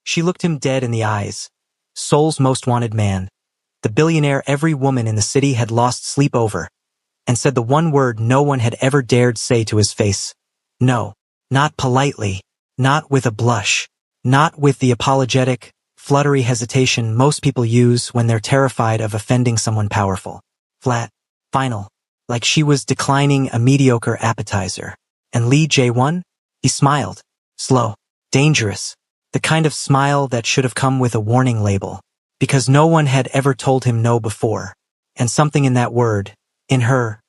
She looked him dead in the eyes. Seoul's most wanted man. The billionaire every woman in the city had lost sleep over. And said the one word no one had ever dared say to his face. No. Not politely. Not with a blush. Not with the apologetic, fluttery hesitation most people use when they're terrified of offending someone powerful. Flat. Final. Like she was declining a mediocre appetizer. And Lee Jae-won? He smiled. Slow. Dangerous. The kind of smile that should have come with a warning label. Because no one had ever told him no before. And something in that word, in her,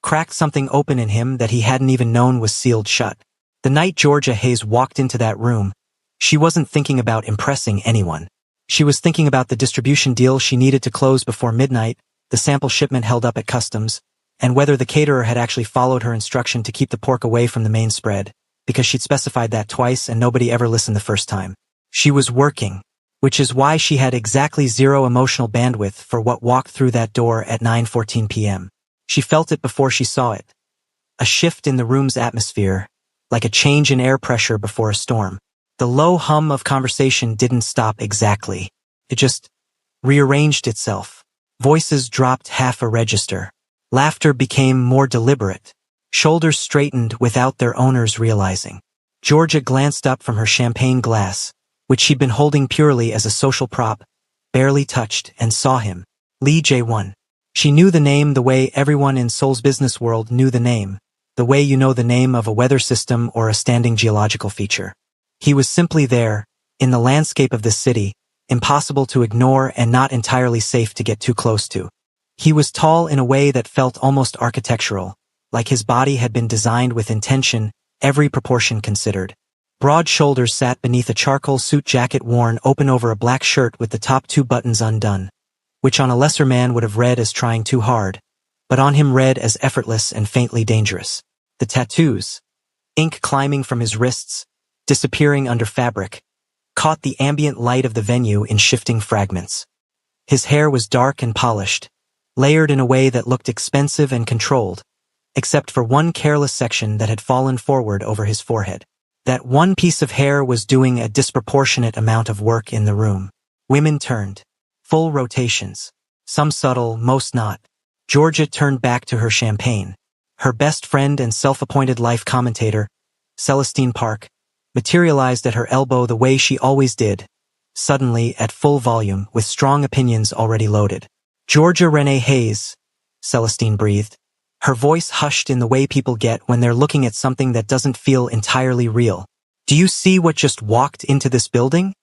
cracked something open in him that he hadn't even known was sealed shut. The night Georgia Hayes walked into that room, she wasn't thinking about impressing anyone. She was thinking about the distribution deal she needed to close before midnight, the sample shipment held up at customs, and whether the caterer had actually followed her instruction to keep the pork away from the main spread, because she'd specified that twice and nobody ever listened the first time. She was working, which is why she had exactly zero emotional bandwidth for what walked through that door at 9:14 p.m. She felt it before she saw it. A shift in the room's atmosphere, like a change in air pressure before a storm. The low hum of conversation didn't stop exactly. It just rearranged itself. Voices dropped half a register. Laughter became more deliberate. Shoulders straightened without their owners realizing. Georgia glanced up from her champagne glass, which she'd been holding purely as a social prop, barely touched, and saw him. Lee Jae-won. She knew the name the way everyone in Seoul's business world knew the name, the way you know the name of a weather system or a standing geological feature. He was simply there, in the landscape of this city, impossible to ignore and not entirely safe to get too close to. He was tall in a way that felt almost architectural, like his body had been designed with intention, every proportion considered. Broad shoulders sat beneath a charcoal suit jacket worn open over a black shirt with the top two buttons undone, which on a lesser man would have read as trying too hard, but on him read as effortless and faintly dangerous. The tattoos, ink climbing from his wrists, disappearing under fabric, caught the ambient light of the venue in shifting fragments. His hair was dark and polished, layered in a way that looked expensive and controlled, except for one careless section that had fallen forward over his forehead. That one piece of hair was doing a disproportionate amount of work in the room. Women turned. Full rotations. Some subtle, most not. Georgia turned back to her champagne. Her best friend and self-appointed life commentator, Celestine Park, materialized at her elbow the way she always did, suddenly at full volume with strong opinions already loaded. Georgia Renee Hayes, Celestine breathed. Her voice hushed in the way people get when they're looking at something that doesn't feel entirely real. Do you see what just walked into this building?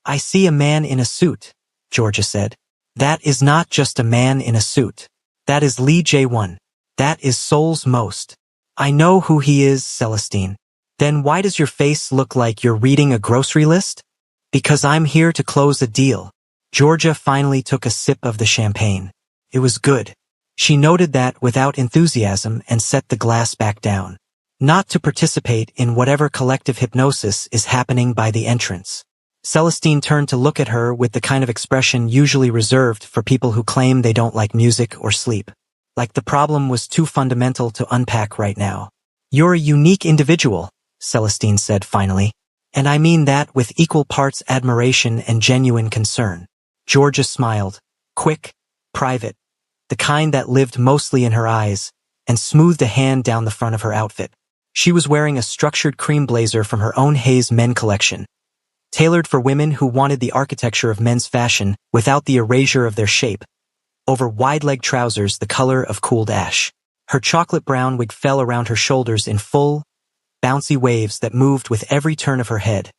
I see a man in a suit, Georgia said. That is not just a man in a suit. That is Lee Jae-won. That is Seoul's most. I know who he is, Celestine. Then why does your face look like you're reading a grocery list? Because I'm here to close a deal. Georgia finally took a sip of the champagne. It was good. She noted that without enthusiasm and set the glass back down. Not to participate in whatever collective hypnosis is happening by the entrance. Celestine turned to look at her with the kind of expression usually reserved for people who claim they don't like music or sleep. Like the problem was too fundamental to unpack right now. You're a unique individual, Celestine said finally. And I mean that with equal parts admiration and genuine concern. Georgia smiled. Quick, private. The kind that lived mostly in her eyes, and smoothed a hand down the front of her outfit. She was wearing a structured cream blazer from her own Hayes men collection, tailored for women who wanted the architecture of men's fashion without the erasure of their shape, over wide-leg trousers the color of cooled ash. Her chocolate brown wig fell around her shoulders in full, bouncy waves that moved with every turn of her head,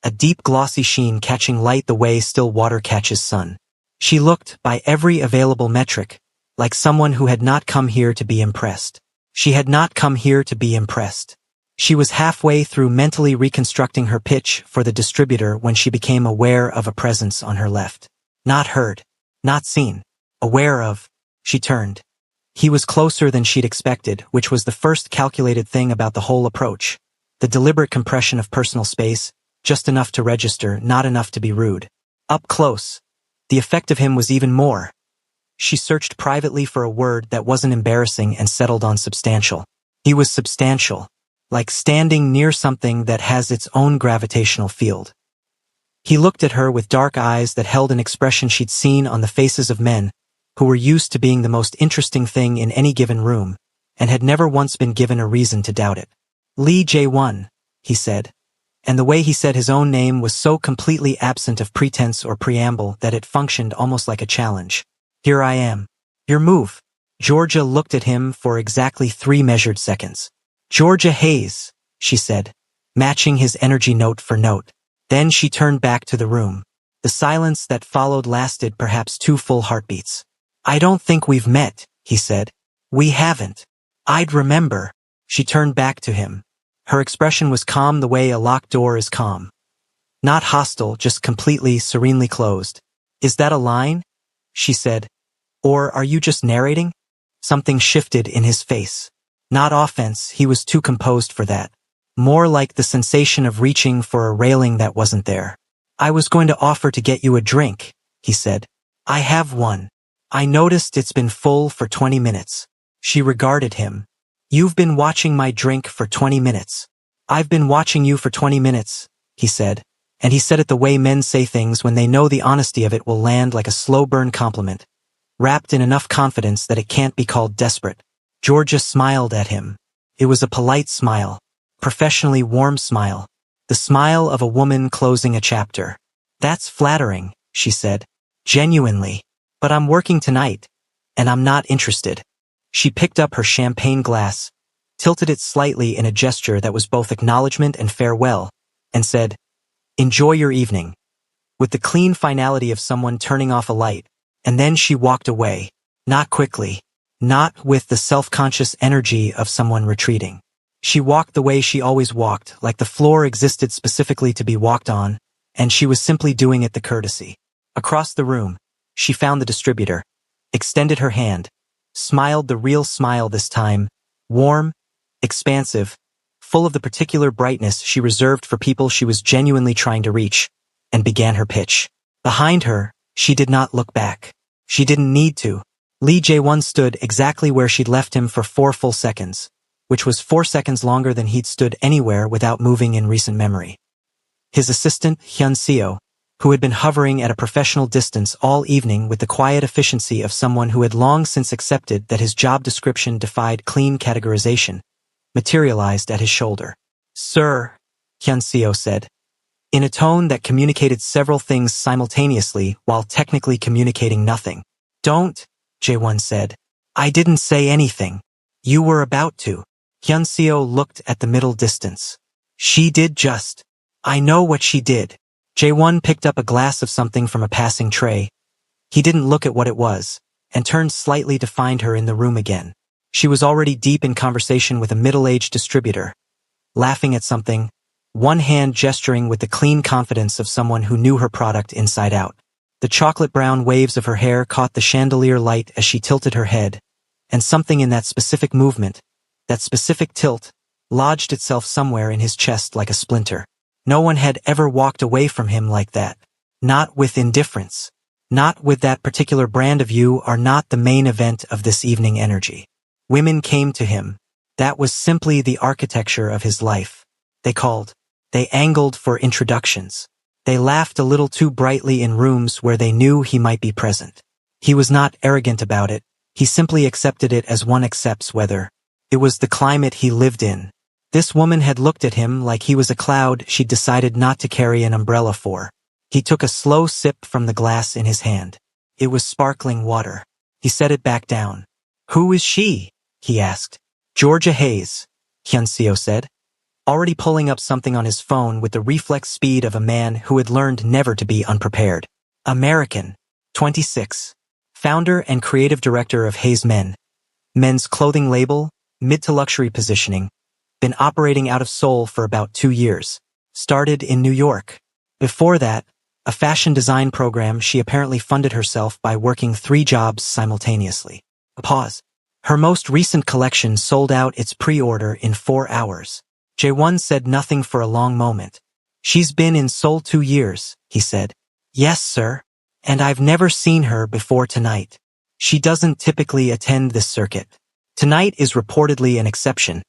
a deep glossy sheen catching light the way still water catches sun. She looked, by every available metric, like someone who had not come here to be impressed. She had not come here to be impressed. She was halfway through mentally reconstructing her pitch for the distributor when she became aware of a presence on her left. Not heard. Not seen. Aware of. She turned. He was closer than she'd expected, which was the first calculated thing about the whole approach. The deliberate compression of personal space, just enough to register, not enough to be rude. Up close. The effect of him was even more. She searched privately for a word that wasn't embarrassing and settled on substantial. He was substantial, like standing near something that has its own gravitational field. He looked at her with dark eyes that held an expression she'd seen on the faces of men who were used to being the most interesting thing in any given room and had never once been given a reason to doubt it. Lee Jae-won, he said, and the way he said his own name was so completely absent of pretense or preamble that it functioned almost like a challenge. Here I am. Your move. Georgia looked at him for exactly 3 measured seconds. Georgia Hayes, she said, matching his energy note for note. Then she turned back to the room. The silence that followed lasted perhaps 2 full heartbeats. I don't think we've met, he said. We haven't. I'd remember. She turned back to him. Her expression was calm the way a locked door is calm. Not hostile, just completely, serenely closed. Is that a line? She said. Or are you just narrating? Something shifted in his face. Not offense, he was too composed for that. More like the sensation of reaching for a railing that wasn't there. I was going to offer to get you a drink, he said. I have one. I noticed it's been full for 20 minutes. She regarded him. You've been watching my drink for 20 minutes. I've been watching you for 20 minutes, he said. And he said it the way men say things when they know the honesty of it will land like a slow burn compliment, wrapped in enough confidence that it can't be called desperate. Georgia smiled at him. It was a polite smile. Professionally warm smile. The smile of a woman closing a chapter. That's flattering, she said. Genuinely. But I'm working tonight, and I'm not interested. She picked up her champagne glass, tilted it slightly in a gesture that was both acknowledgement and farewell, and said, Enjoy your evening, with the clean finality of someone turning off a light, and then she walked away, not quickly, not with the self-conscious energy of someone retreating. She walked the way she always walked, like the floor existed specifically to be walked on, and she was simply doing it the courtesy. Across the room, she found the distributor, extended her hand, smiled the real smile this time, warm, expansive, full of the particular brightness she reserved for people she was genuinely trying to reach, and began her pitch. Behind her, she did not look back. She didn't need to. Lee Jae-won stood exactly where she'd left him for 4 full seconds, which was 4 seconds longer than he'd stood anywhere without moving in recent memory. His assistant, Hyun-seo, who had been hovering at a professional distance all evening with the quiet efficiency of someone who had long since accepted that his job description defied clean categorization, materialized at his shoulder. Sir, Hyun-seo said, in a tone that communicated several things simultaneously while technically communicating nothing. Don't, Jae-won said. I didn't say anything. You were about to. Hyun-seo looked at the middle distance. She did just. I know what she did. Jae-won picked up a glass of something from a passing tray. He didn't look at what it was, and turned slightly to find her in the room again. She was already deep in conversation with a middle-aged distributor, laughing at something, one hand gesturing with the clean confidence of someone who knew her product inside out. The chocolate-brown waves of her hair caught the chandelier light as she tilted her head, and something in that specific movement, that specific tilt, lodged itself somewhere in his chest like a splinter. No one had ever walked away from him like that. Not with indifference. Not with that particular brand of you are not the main event of this evening energy. Women came to him. That was simply the architecture of his life. They called. They angled for introductions. They laughed a little too brightly in rooms where they knew he might be present. He was not arrogant about it. He simply accepted it as one accepts weather. It was the climate he lived in. This woman had looked at him like he was a cloud she'd decided not to carry an umbrella for. He took a slow sip from the glass in his hand. It was sparkling water. He set it back down. Who is she? He asked. Georgia Hayes, Hyun-seo said, already pulling up something on his phone with the reflex speed of a man who had learned never to be unprepared. American, 26. Founder and creative director of Hayes Men. Men's clothing label, mid to luxury positioning. Been operating out of Seoul for about 2 years. Started in New York. Before that, a fashion design program she apparently funded herself by working 3 jobs simultaneously. A pause. Her most recent collection sold out its pre-order in 4 hours. Jae-won said nothing for a long moment. She's been in Seoul 2 years, he said. Yes, sir. And I've never seen her before tonight. She doesn't typically attend this circuit. Tonight is reportedly an exception.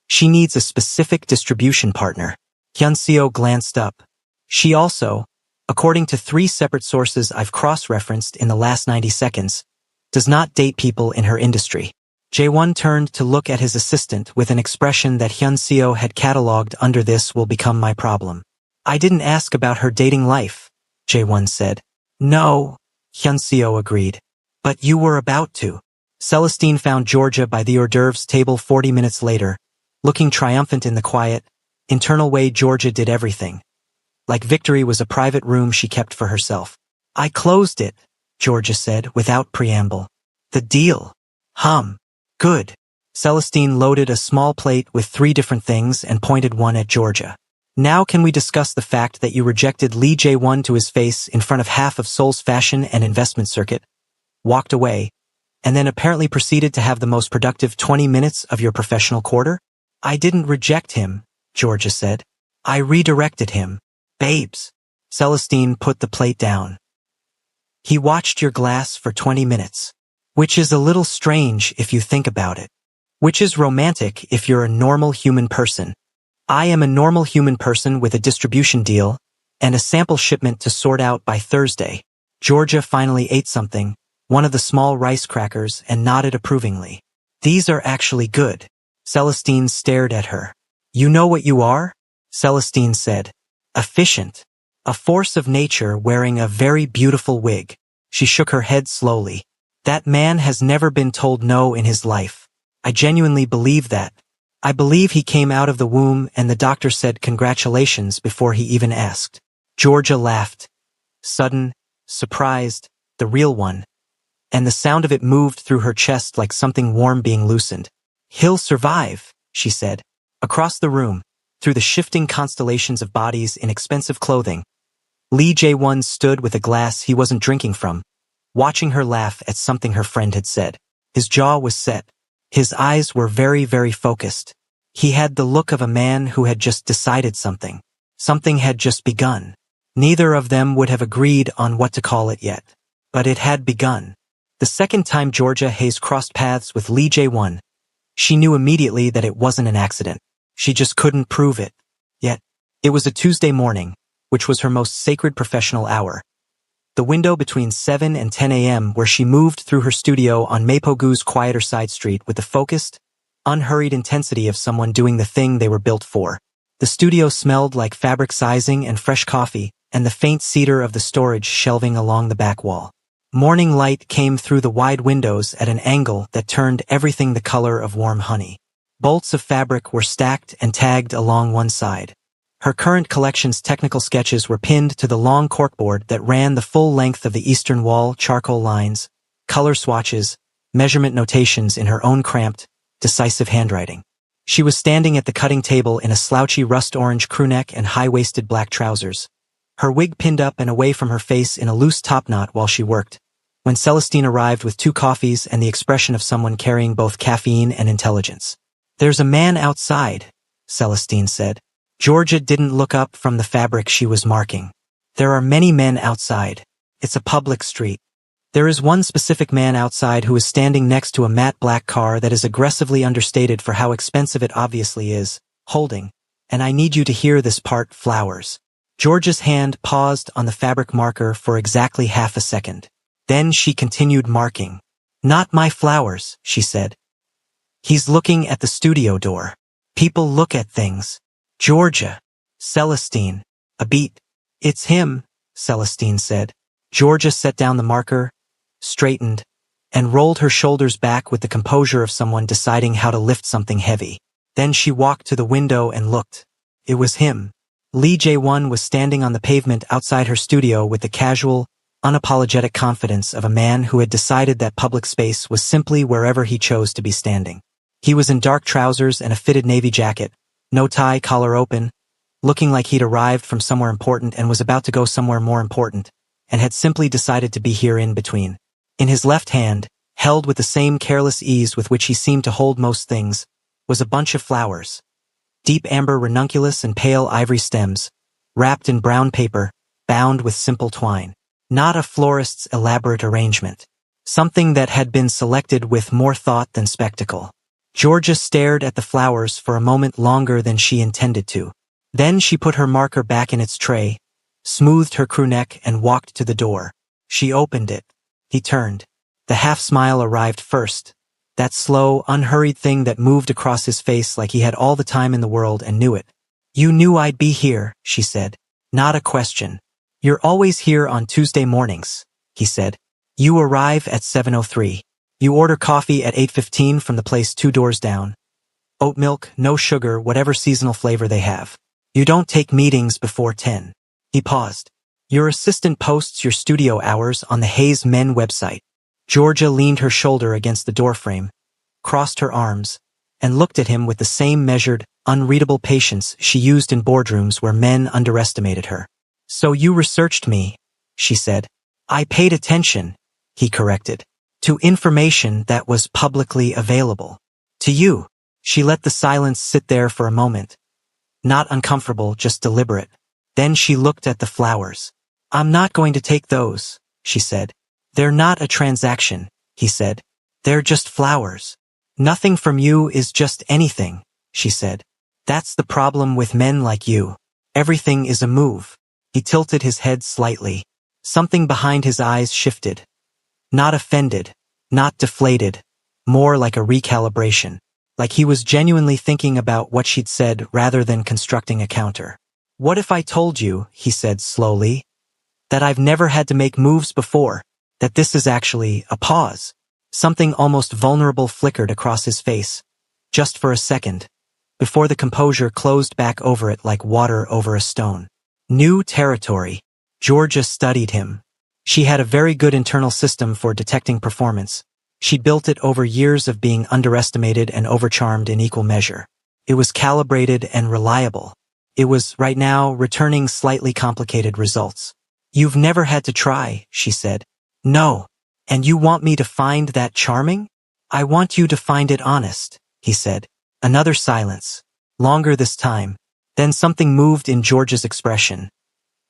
She needs a specific distribution partner. Hyun-seo glanced up. She also, according to 3 separate sources I've cross-referenced in the last 90 seconds, does not date people in her industry. Jae-won turned to look at his assistant with an expression that Hyun-seo had catalogued under "this will become my problem." "I didn't ask about her dating life," Jae-won said. "No," Hyun-seo agreed. "But you were about to." Celestine found Georgia by the hors d'oeuvres table 40 minutes later, looking triumphant in the quiet, internal way Georgia did everything. Like victory was a private room she kept for herself. "I closed it," Georgia said without preamble. "The deal. Good." Celestine loaded a small plate with 3 different things and pointed one at Georgia. "Now can we discuss the fact that you rejected Lee Jae-won to his face in front of half of Seoul's fashion and investment circuit, walked away, and then apparently proceeded to have the most productive 20 minutes of your professional quarter?" "I didn't reject him," Georgia said. "I redirected him." "Babes." Celestine put the plate down. "He watched your glass for 20 minutes. Which is a little strange if you think about it. Which is romantic if you're a normal human person. I am a normal human person with a distribution deal and a sample shipment to sort out by Thursday." Georgia finally ate something, one of the small rice crackers, and nodded approvingly. "These are actually good." Celestine stared at her. "You know what you are?" Celestine said. "Efficient. A force of nature wearing a very beautiful wig." She shook her head slowly. "That man has never been told no in his life. I genuinely believe that. I believe he came out of the womb and the doctor said congratulations before he even asked." Georgia laughed. Sudden, surprised, the real one. And the sound of it moved through her chest like something warm being loosened. "He'll survive," she said. Across the room, through the shifting constellations of bodies in expensive clothing, Lee Jae-won stood with a glass he wasn't drinking from, watching her laugh at something her friend had said. His jaw was set. His eyes were very, very focused. He had the look of a man who had just decided something. Something had just begun. Neither of them would have agreed on what to call it yet. But it had begun. The second time Georgia Hayes crossed paths with Lee Jae-won, she knew immediately that it wasn't an accident. She just couldn't prove it. Yet, it was a Tuesday morning, which was her most sacred professional hour. The window between 7 and 10 a.m. where she moved through her studio on Mapogu's quieter side street with the focused, unhurried intensity of someone doing the thing they were built for. The studio smelled like fabric sizing and fresh coffee, and the faint cedar of the storage shelving along the back wall. Morning light came through the wide windows at an angle that turned everything the color of warm honey. Bolts of fabric were stacked and tagged along one side. Her current collection's technical sketches were pinned to the long corkboard that ran the full length of the eastern wall, charcoal lines, color swatches, measurement notations in her own cramped, decisive handwriting. She was standing at the cutting table in a slouchy rust-orange crewneck and high-waisted black trousers, her wig pinned up and away from her face in a loose topknot while she worked, when Celestine arrived with 2 coffees and the expression of someone carrying both caffeine and intelligence. "There's a man outside," Celestine said. Georgia didn't look up from the fabric she was marking. "There are many men outside. It's a public street. There is one specific man outside who is standing next to a matte black car that is aggressively understated for how expensive it obviously is, holding, and I need you to hear this part, flowers." Georgia's hand paused on the fabric marker for exactly half a second. Then she continued marking. "Not my flowers," she said. "He's looking at the studio door. People look at things." "Georgia." "Celestine." A beat. "It's him," Celestine said. Georgia set down the marker, straightened, and rolled her shoulders back with the composure of someone deciding how to lift something heavy. Then she walked to the window and looked. It was him. Lee Jae-won was standing on the pavement outside her studio with the casual, unapologetic confidence of a man who had decided that public space was simply wherever he chose to be standing. He was in dark trousers and a fitted navy jacket, no tie, collar open, looking like he'd arrived from somewhere important and was about to go somewhere more important, and had simply decided to be here in between. In his left hand, held with the same careless ease with which he seemed to hold most things, was a bunch of flowers. Deep amber ranunculus and pale ivory stems, wrapped in brown paper, bound with simple twine. Not a florist's elaborate arrangement. Something that had been selected with more thought than spectacle. Georgia stared at the flowers for a moment longer than she intended to. Then she put her marker back in its tray, smoothed her crew neck and walked to the door. She opened it. He turned. The half-smile arrived first. That slow, unhurried thing that moved across his face like he had all the time in the world and knew it. "You knew I'd be here," she said. "Not a question." "You're always here on Tuesday mornings," he said. "You arrive at 7:03. You order coffee at 8:15 from the place 2 doors down. Oat milk, no sugar, whatever seasonal flavor they have. You don't take meetings before 10. He paused. "Your assistant posts your studio hours on the Hayes Men website." Georgia leaned her shoulder against the doorframe, crossed her arms, and looked at him with the same measured, unreadable patience she used in boardrooms where men underestimated her. "So you researched me," she said. "I paid attention," he corrected, "to information that was publicly available. To you." She let the silence sit there for a moment. Not uncomfortable, just deliberate. Then she looked at the flowers. "I'm not going to take those," she said. "They're not a transaction," he said. "They're just flowers." "Nothing from you is just anything," she said. "That's the problem with men like you. Everything is a move." He tilted his head slightly. Something behind his eyes shifted. Not offended, not deflated, more like a recalibration. Like he was genuinely thinking about what she'd said rather than constructing a counter. "What if I told you," he said slowly, "that I've never had to make moves before, that this is actually a pause?" Something almost vulnerable flickered across his face, just for a second, before the composure closed back over it like water over a stone. New territory. Georgia studied him. She had a very good internal system for detecting performance. She built it over years of being underestimated and overcharmed in equal measure. It was calibrated and reliable. It was, right now, returning slightly complicated results. "You've never had to try," she said. "No. And you want me to find that charming?" "I want you to find it honest," he said. Another silence. Longer this time. Then something moved in George's expression.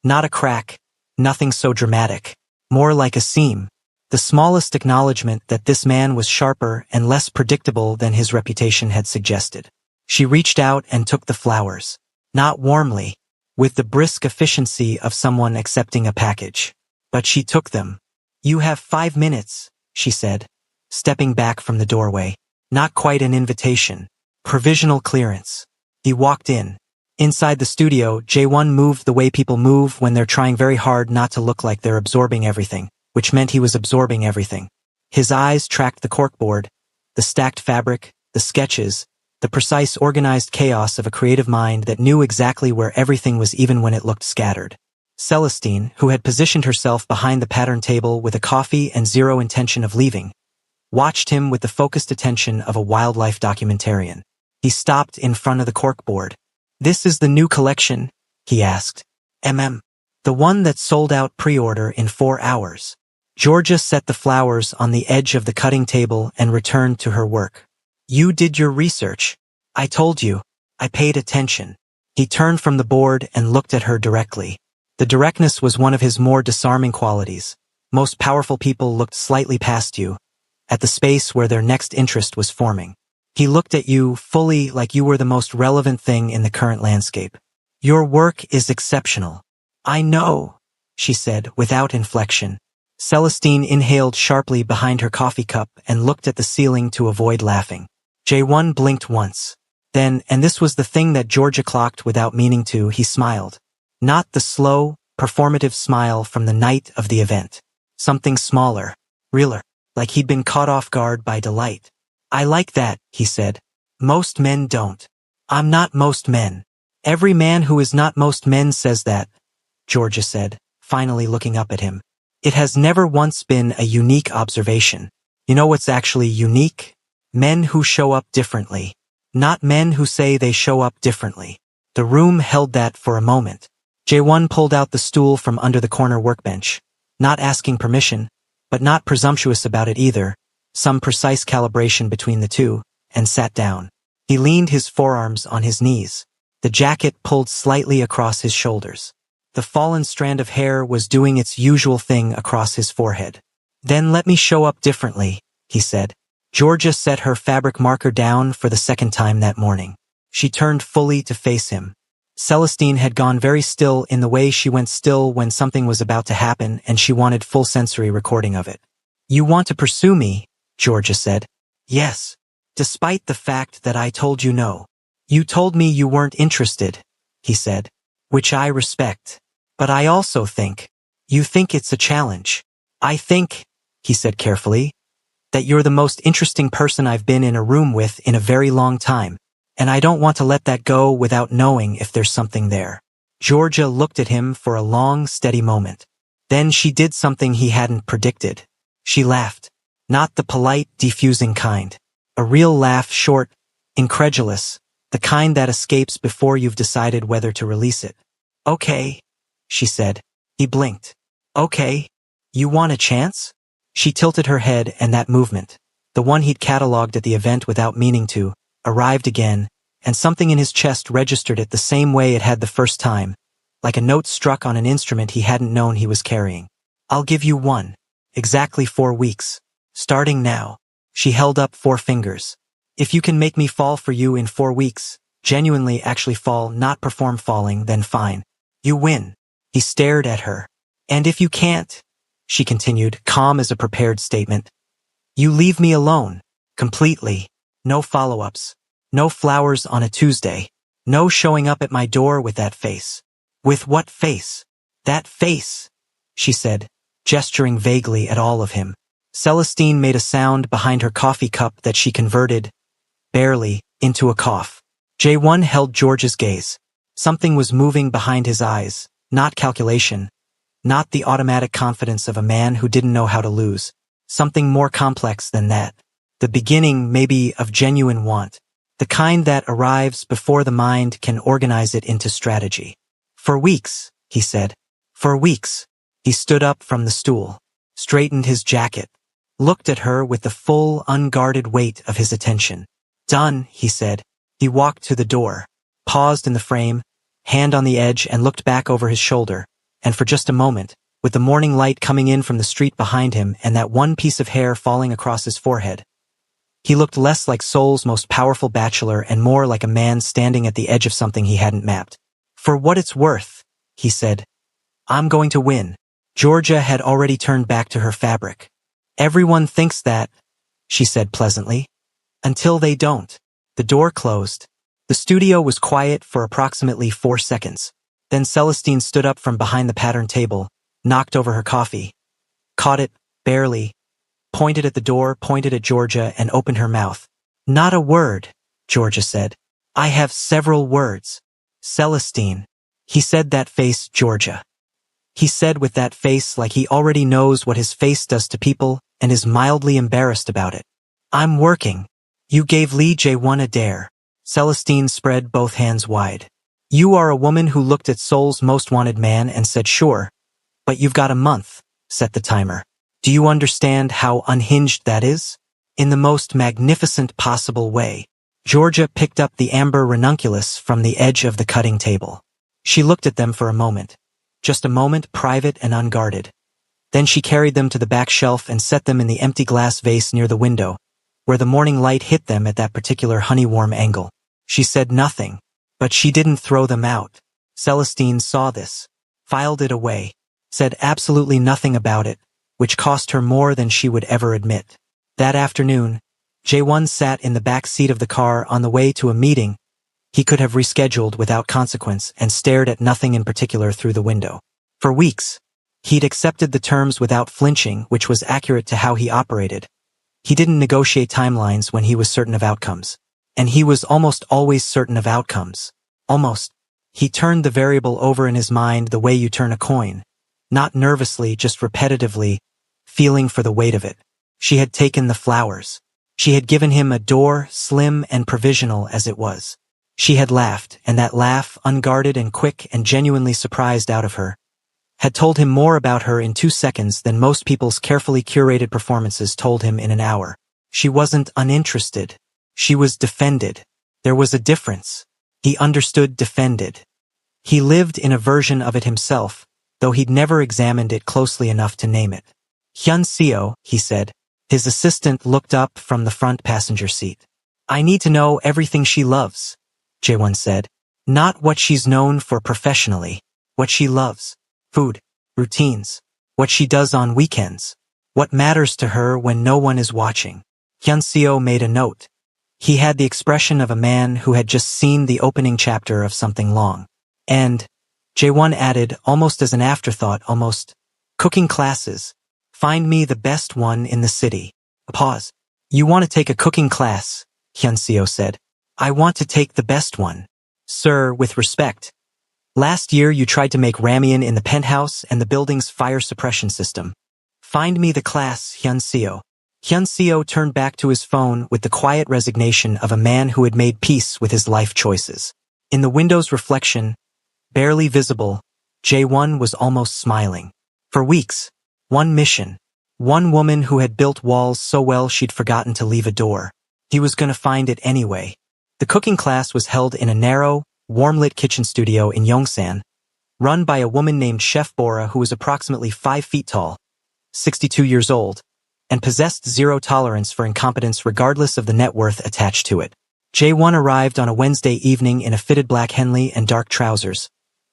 Not a crack. Nothing so dramatic. More like a seam. The smallest acknowledgement that this man was sharper and less predictable than his reputation had suggested. She reached out and took the flowers. Not warmly, with the brisk efficiency of someone accepting a package. But she took them. "You have 5 minutes," she said, stepping back from the doorway. Not quite an invitation. Provisional clearance. He walked in. Inside the studio, J1 moved the way people move when they're trying very hard not to look like they're absorbing everything, which meant he was absorbing everything. His eyes tracked the corkboard, the stacked fabric, the sketches, the precise organized chaos of a creative mind that knew exactly where everything was even when it looked scattered. Celestine, who had positioned herself behind the pattern table with a coffee and zero intention of leaving, watched him with the focused attention of a wildlife documentarian. He stopped in front of the corkboard. "This is the new collection?" he asked. The one that sold out pre-order in 4 hours." Georgia set the flowers on the edge of the cutting table and returned to her work. "You did your research. I told you. I paid attention." He turned from the board and looked at her directly. The directness was one of his more disarming qualities. Most powerful people looked slightly past you, at the space where their next interest was forming. He looked at you fully, like you were the most relevant thing in the current landscape. "Your work is exceptional." "I know," she said, without inflection. Celestine inhaled sharply behind her coffee cup and looked at the ceiling to avoid laughing. J1 blinked once. Then, and this was the thing that Georgia clocked without meaning to, he smiled. Not the slow, performative smile from the night of the event. Something smaller, realer, like he'd been caught off guard by delight. "I like that," he said. "Most men don't." "I'm not most men." "Every man who is not most men says that," Georgia said, finally looking up at him. "It has never once been a unique observation. You know what's actually unique? Men who show up differently. Not men who say they show up differently." The room held that for a moment. J1 pulled out the stool from under the corner workbench, not asking permission, but not presumptuous about it either, some precise calibration between the two, and sat down. He leaned his forearms on his knees. The jacket pulled slightly across his shoulders. The fallen strand of hair was doing its usual thing across his forehead. "Then let me show up differently," he said. Georgia set her fabric marker down for the second time that morning. She turned fully to face him. Celestine had gone very still in the way she went still when something was about to happen and she wanted full sensory recording of it. You want to pursue me? Georgia said. Yes. Despite the fact that I told you no. You told me you weren't interested, he said. Which I respect. But I also think. You think it's a challenge. I think, he said carefully, that you're the most interesting person I've been in a room with in a very long time, and I don't want to let that go without knowing if there's something there. Georgia looked at him for a long, steady moment. Then she did something he hadn't predicted. She laughed. Not the polite, defusing kind. A real laugh, short, incredulous, the kind that escapes before you've decided whether to release it. Okay, she said. He blinked. Okay. You want a chance? She tilted her head, and that movement, the one he'd catalogued at the event without meaning to, arrived again, and something in his chest registered it the same way it had the first time, like a note struck on an instrument he hadn't known he was carrying. I'll give you one. Exactly 4 weeks. Starting now. She held up 4 fingers. If you can make me fall for you in 4 weeks, genuinely actually fall, not perform falling, then fine. You win. He stared at her. And if you can't, she continued, calm as a prepared statement, you leave me alone. Completely. No follow-ups. No flowers on a Tuesday. No showing up at my door with that face. With what face? That face, she said, gesturing vaguely at all of him. Celestine made a sound behind her coffee cup that she converted, barely, into a cough. J1 held George's gaze. Something was moving behind his eyes, not calculation, not the automatic confidence of a man who didn't know how to lose. Something more complex than that. The beginning, maybe, of genuine want. The kind that arrives before the mind can organize it into strategy. For weeks, he said. For weeks. He stood up from the stool, straightened his jacket, looked at her with the full, unguarded weight of his attention. Done, he said. He walked to the door, paused in the frame, hand on the edge, and looked back over his shoulder. And for just a moment, with the morning light coming in from the street behind him and that one piece of hair falling across his forehead, he looked less like Seoul's most powerful bachelor and more like a man standing at the edge of something he hadn't mapped. For what it's worth, he said, I'm going to win. Georgia had already turned back to her fabric. Everyone thinks that, she said pleasantly. Until they don't. The door closed. The studio was quiet for approximately 4 seconds. Then Celestine stood up from behind the pattern table, knocked over her coffee, caught it, barely, pointed at the door, pointed at Georgia, and opened her mouth. Not a word, Georgia said. I have several words. Celestine. He said that face, Georgia. He said with that face like he already knows what his face does to people and is mildly embarrassed about it. I'm working. You gave Lee J1 a dare. Celestine spread both hands wide. You are a woman who looked at Seoul's most wanted man and said sure, but you've got a month, set the timer. Do you understand how unhinged that is? In the most magnificent possible way. Georgia picked up the amber ranunculus from the edge of the cutting table. She looked at them for a moment. Just a moment, private and unguarded. Then she carried them to the back shelf and set them in the empty glass vase near the window, where the morning light hit them at that particular honey-warm angle. She said nothing. But she didn't throw them out. Celestine saw this, filed it away, said absolutely nothing about it, which cost her more than she would ever admit. That afternoon, J1 sat in the back seat of the car on the way to a meeting he could have rescheduled without consequence and stared at nothing in particular through the window. For weeks, he'd accepted the terms without flinching, which was accurate to how he operated. He didn't negotiate timelines when he was certain of outcomes. And he was almost always certain of outcomes. Almost. He turned the variable over in his mind the way you turn a coin. Not nervously, just repetitively, feeling for the weight of it. She had taken the flowers. She had given him a door, slim and provisional as it was. She had laughed, and that laugh, unguarded and quick and genuinely surprised out of her, had told him more about her in 2 seconds than most people's carefully curated performances told him in an hour. She wasn't uninterested. She was defended. There was a difference. He understood defended. He lived in a version of it himself, though he'd never examined it closely enough to name it. Hyun Seo, he said. His assistant looked up from the front passenger seat. I need to know everything she loves, Jaewon said. Not what she's known for professionally. What she loves. Food. Routines. What she does on weekends. What matters to her when no one is watching. Hyunseo made a note. He had the expression of a man who had just seen the opening chapter of something long. And, Jae-won added, almost as an afterthought, cooking classes. Find me the best one in the city. A pause. You want to take a cooking class, Hyunseo said. I want to take the best one. Sir, with respect. Last year you tried to make ramen in the penthouse and the building's fire suppression system. Find me the class, Hyunseo. Hyunseo turned back to his phone with the quiet resignation of a man who had made peace with his life choices. In the window's reflection, barely visible, Jae-won was almost smiling. For weeks, one mission, one woman who had built walls so well she'd forgotten to leave a door. He was going to find it anyway. The cooking class was held in a narrow, warm-lit kitchen studio in Yongsan, run by a woman named Chef Bora who was approximately 5 feet tall, 62 years old, and possessed zero tolerance for incompetence regardless of the net worth attached to it. Jae-won arrived on a Wednesday evening in a fitted black henley and dark trousers,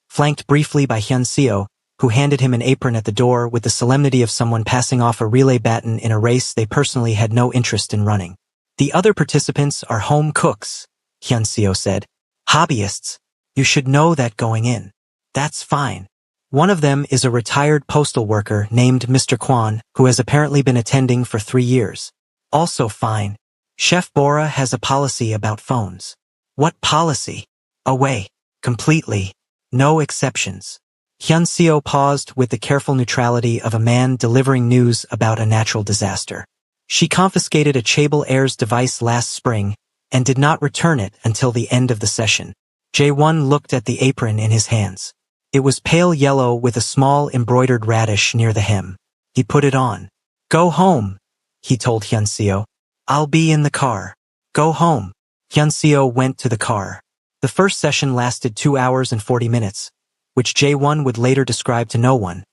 flanked briefly by Hyunseo, who handed him an apron at the door with the solemnity of someone passing off a relay baton in a race they personally had no interest in running. The other participants are home cooks, Hyunseo said. Hobbyists. You should know that going in. That's fine. One of them is a retired postal worker named Mr. Kwon, who has apparently been attending for 3 years. Also fine. Chef Bora has a policy about phones. What policy? Away. Completely. No exceptions. Hyunseo paused with the careful neutrality of a man delivering news about a natural disaster. She confiscated a Chable Air's device last spring and did not return it until the end of the session. Jae-won looked at the apron in his hands. It was pale yellow with a small embroidered radish near the hem. He put it on. Go home, he told Hyunseo. I'll be in the car. Go home. Hyunseo went to the car. The first session lasted 2 hours and 40 minutes, which Jae-won would later describe to no one,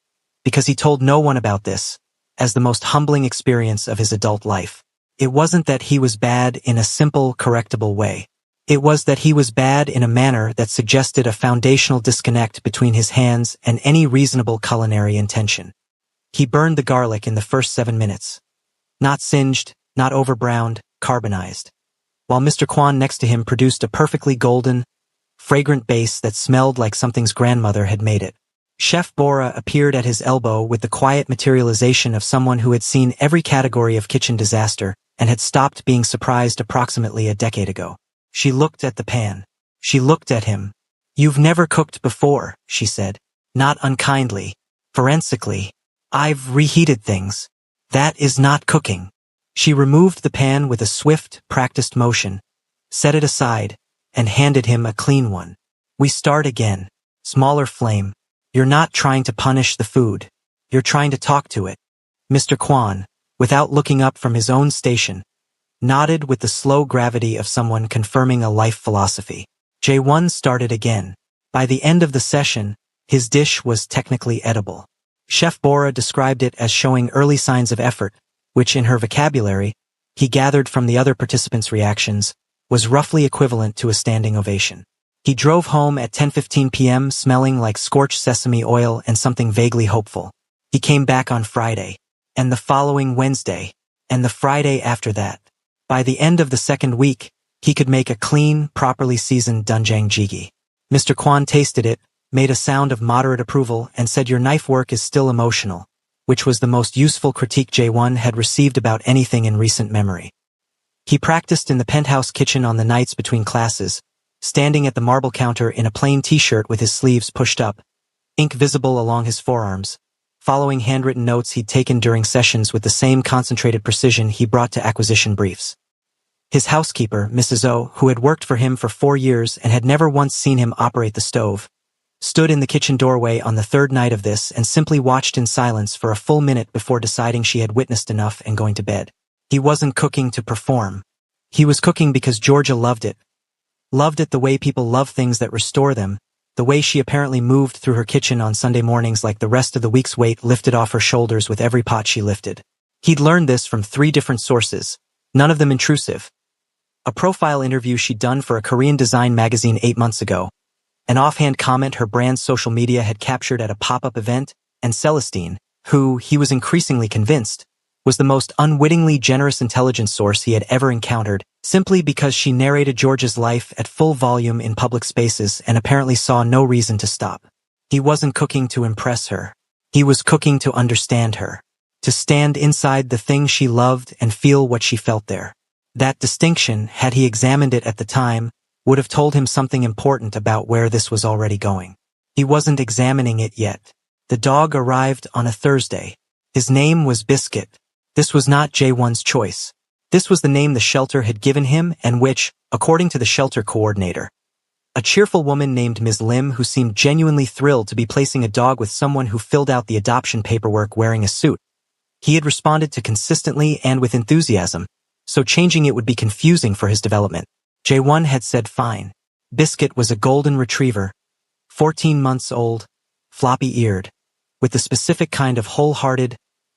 because he told no one about this, as the most humbling experience of his adult life. It wasn't that he was bad in a simple, correctable way. It was that he was bad in a manner that suggested a foundational disconnect between his hands and any reasonable culinary intention. He burned the garlic in the first 7 minutes. Not singed, not overbrowned, carbonized. While Mr. Kwon next to him produced a perfectly golden, fragrant base that smelled like something's grandmother had made it. Chef Bora appeared at his elbow with the quiet materialization of someone who had seen every category of kitchen disaster and had stopped being surprised approximately a decade ago. She looked at the pan. She looked at him. You've never cooked before, she said. Not unkindly. Forensically. I've reheated things. That is not cooking. She removed the pan with a swift, practiced motion, set it aside, and handed him a clean one. We start again. Smaller flame. You're not trying to punish the food. You're trying to talk to it. Mr. Kwon, without looking up from his own station, nodded with the slow gravity of someone confirming a life philosophy. Jae-won started again. By the end of the session, his dish was technically edible. Chef Bora described it as showing early signs of effort, which in her vocabulary, he gathered from the other participants' reactions, was roughly equivalent to a standing ovation. He drove home at 10:15 p.m. smelling like scorched sesame oil and something vaguely hopeful. He came back on Friday, and the following Wednesday, and the Friday after that. By the end of the second week, he could make a clean, properly seasoned doenjang jjigae. Mr. Kwon tasted it, made a sound of moderate approval, and said your knife work is still emotional, which was the most useful critique Jae-won had received about anything in recent memory. He practiced in the penthouse kitchen on the nights between classes, standing at the marble counter in a plain t-shirt with his sleeves pushed up, ink visible along his forearms, following handwritten notes he'd taken during sessions with the same concentrated precision he brought to acquisition briefs. His housekeeper, Mrs. O, who had worked for him for 4 years and had never once seen him operate the stove, stood in the kitchen doorway on the third night of this and simply watched in silence for a full minute before deciding she had witnessed enough and going to bed. He wasn't cooking to perform. He was cooking because Georgia loved it. Loved it the way people love things that restore them, the way she apparently moved through her kitchen on Sunday mornings like the rest of the week's weight lifted off her shoulders with every pot she lifted. He'd learned this from 3 different sources, none of them intrusive. A profile interview she'd done for a Korean design magazine 8 months ago, An offhand comment her brand's social media had captured at a pop-up event, and Celestine, who, he was increasingly convinced, was the most unwittingly generous intelligence source he had ever encountered, simply because she narrated George's life at full volume in public spaces and apparently saw no reason to stop. He wasn't cooking to impress her. He was cooking to understand her, to stand inside the thing she loved and feel what she felt there. That distinction, had he examined it at the time, would have told him something important about where this was already going. He wasn't examining it yet. The dog arrived on a Thursday. His name was Biscuit. This was not J1's choice. This was the name the shelter had given him and which, according to the shelter coordinator, a cheerful woman named Ms. Lim who seemed genuinely thrilled to be placing a dog with someone who filled out the adoption paperwork wearing a suit, he had responded to consistently and with enthusiasm, so changing it would be confusing for his development. J1 had said fine. Biscuit was a golden retriever, 14 months old, floppy-eared, with the specific kind of wholehearted,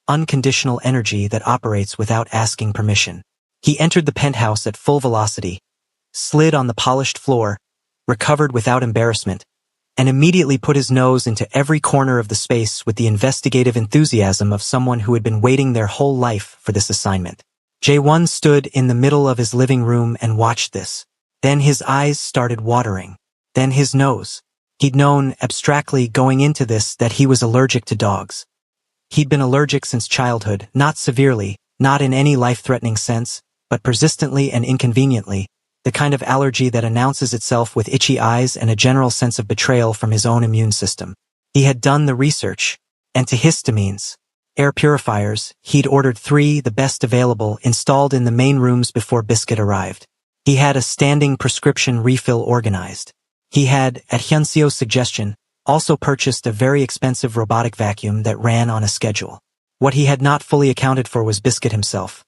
unconditional energy that operates without asking permission. He entered the penthouse at full velocity, slid on the polished floor, recovered without embarrassment, and immediately put his nose into every corner of the space with the investigative enthusiasm of someone who had been waiting their whole life for this assignment. J1 stood in the middle of his living room and watched this. Then his eyes started watering. Then his nose. He'd known, abstractly going into this, that he was allergic to dogs. He'd been allergic since childhood, not severely, not in any life-threatening sense, but persistently and inconveniently, the kind of allergy that announces itself with itchy eyes and a general sense of betrayal from his own immune system. He had done the research. Antihistamines, air purifiers, he'd ordered 3, the best available, installed in the main rooms before Biscuit arrived. He had a standing prescription refill organized. He had, at Hyunseo's suggestion, also purchased a very expensive robotic vacuum that ran on a schedule. What he had not fully accounted for was Biscuit himself.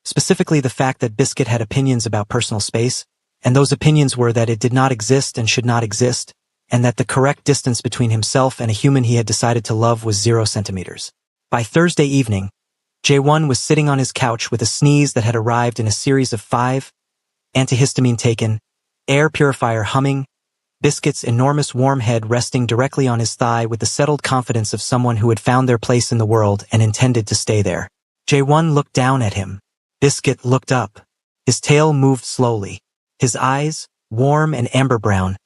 Specifically the fact that Biscuit had opinions about personal space, and those opinions were that it did not exist and should not exist, and that the correct distance between himself and a human he had decided to love was 0 centimeters. By Thursday evening, J1 was sitting on his couch with a sneeze that had arrived in a series of 5, antihistamine taken, air purifier humming, Biscuit's enormous warm head resting directly on his thigh with the settled confidence of someone who had found their place in the world and intended to stay there. J1 looked down at him. Biscuit looked up. His tail moved slowly. His eyes, warm and amber brown,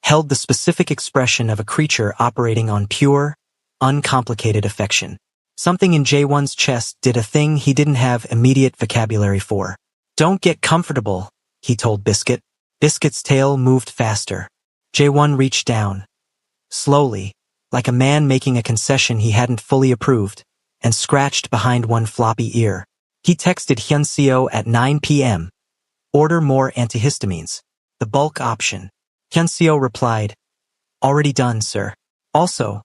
held the specific expression of a creature operating on pure, uncomplicated affection. Something in J1's chest did a thing he didn't have immediate vocabulary for. "Don't get comfortable," he told Biscuit. Biscuit's tail moved faster. J1 reached down, slowly, like a man making a concession he hadn't fully approved, and scratched behind one floppy ear. He texted Hyunseo at 9 p.m. "Order more antihistamines. The bulk option." Hyunseo replied, "Already done, sir. Also,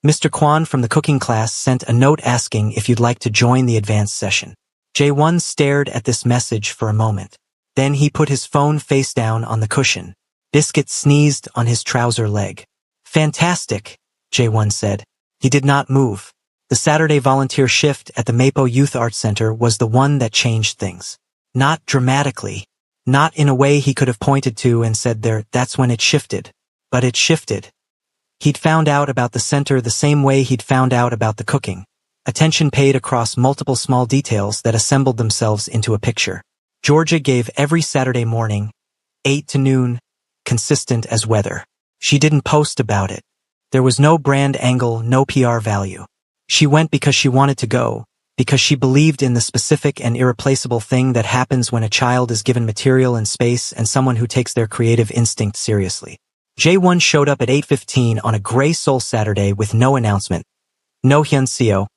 Mr. Kwan from the cooking class sent a note asking if you'd like to join the advanced session." J1 stared at this message for a moment. Then he put his phone face down on the cushion. Biscuit sneezed on his trouser leg. "Fantastic," J1 said. He did not move. The Saturday volunteer shift at the Mapo Youth Arts Center was the one that changed things. Not dramatically. Not in a way he could have pointed to and said that's when it shifted. But it shifted. He'd found out about the center the same way he'd found out about the cooking. Attention paid across multiple small details that assembled themselves into a picture. Georgia gave every Saturday morning, 8 to noon, consistent as weather. She didn't post about it. There was no brand angle, no PR value. She went because she wanted to go, because she believed in the specific and irreplaceable thing that happens when a child is given material and space and someone who takes their creative instinct seriously. J1 showed up at 8:15 on a gray Seoul Saturday with no announcement, no Hyunseo,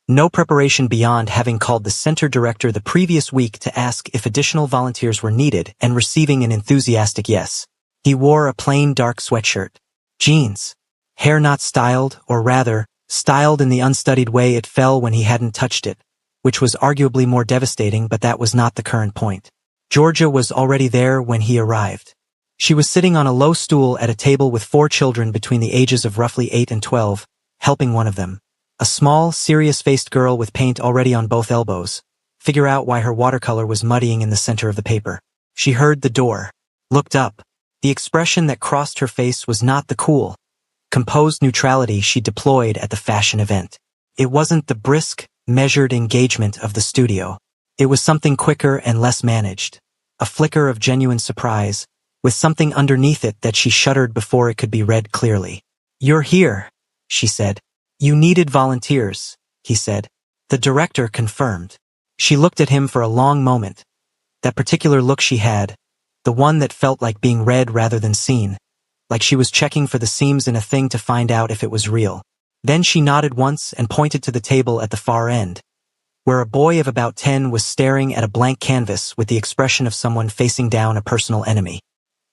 no preparation beyond having called the center director the previous week to ask if additional volunteers were needed and receiving an enthusiastic yes. He wore a plain dark sweatshirt, jeans, hair not styled, or rather, styled in the unstudied way it fell when he hadn't touched it, which was arguably more devastating, but that was not the current point. Georgia was already there when he arrived. She was sitting on a low stool at a table with 4 children between the ages of roughly 8 and 12, helping one of them, a small, serious-faced girl with paint already on both elbows, figure out why her watercolor was muddying in the center of the paper. She heard the door, looked up, The expression that crossed her face was not the cool, composed neutrality she deployed at the fashion event. It wasn't the brisk, measured engagement of the studio. It was something quicker and less managed. A flicker of genuine surprise, with something underneath it that she shuddered before it could be read clearly. "You're here," she said. "You needed volunteers," he said. The director confirmed. She looked at him for a long moment. That particular look she had, the one that felt like being read rather than seen, like she was checking for the seams in a thing to find out if it was real. Then she nodded once and pointed to the table at the far end, where a boy of about 10 was staring at a blank canvas with the expression of someone facing down a personal enemy.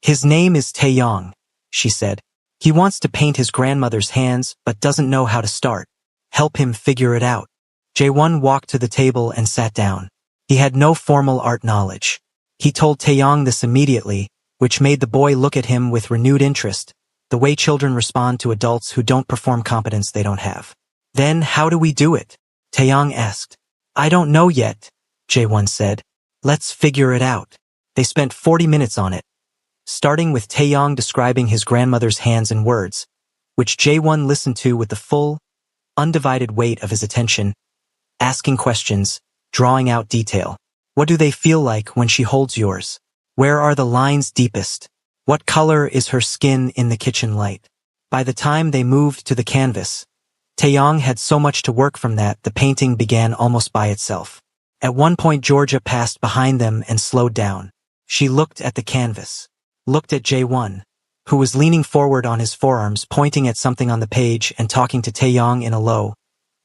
"His name is Taeyong," she said. "He wants to paint his grandmother's hands but doesn't know how to start. Help him figure it out." Jae-won walked to the table and sat down. He had no formal art knowledge. He told Taeyong this immediately, which made the boy look at him with renewed interest, the way children respond to adults who don't perform competence they don't have. "Then how do we do it?" Taeyong asked. "I don't know yet," Jae-won said. "Let's figure it out." They spent 40 minutes on it, starting with Taeyong describing his grandmother's hands in words, which Jae-won listened to with the full, undivided weight of his attention, asking questions, drawing out detail. "What do they feel like when she holds yours? Where are the lines deepest? What color is her skin in the kitchen light?" By the time they moved to the canvas, Taeyong had so much to work from that the painting began almost by itself. At one point Georgia passed behind them and slowed down. She looked at the canvas, looked at Jae-won, who was leaning forward on his forearms pointing at something on the page and talking to Taeyong in a low,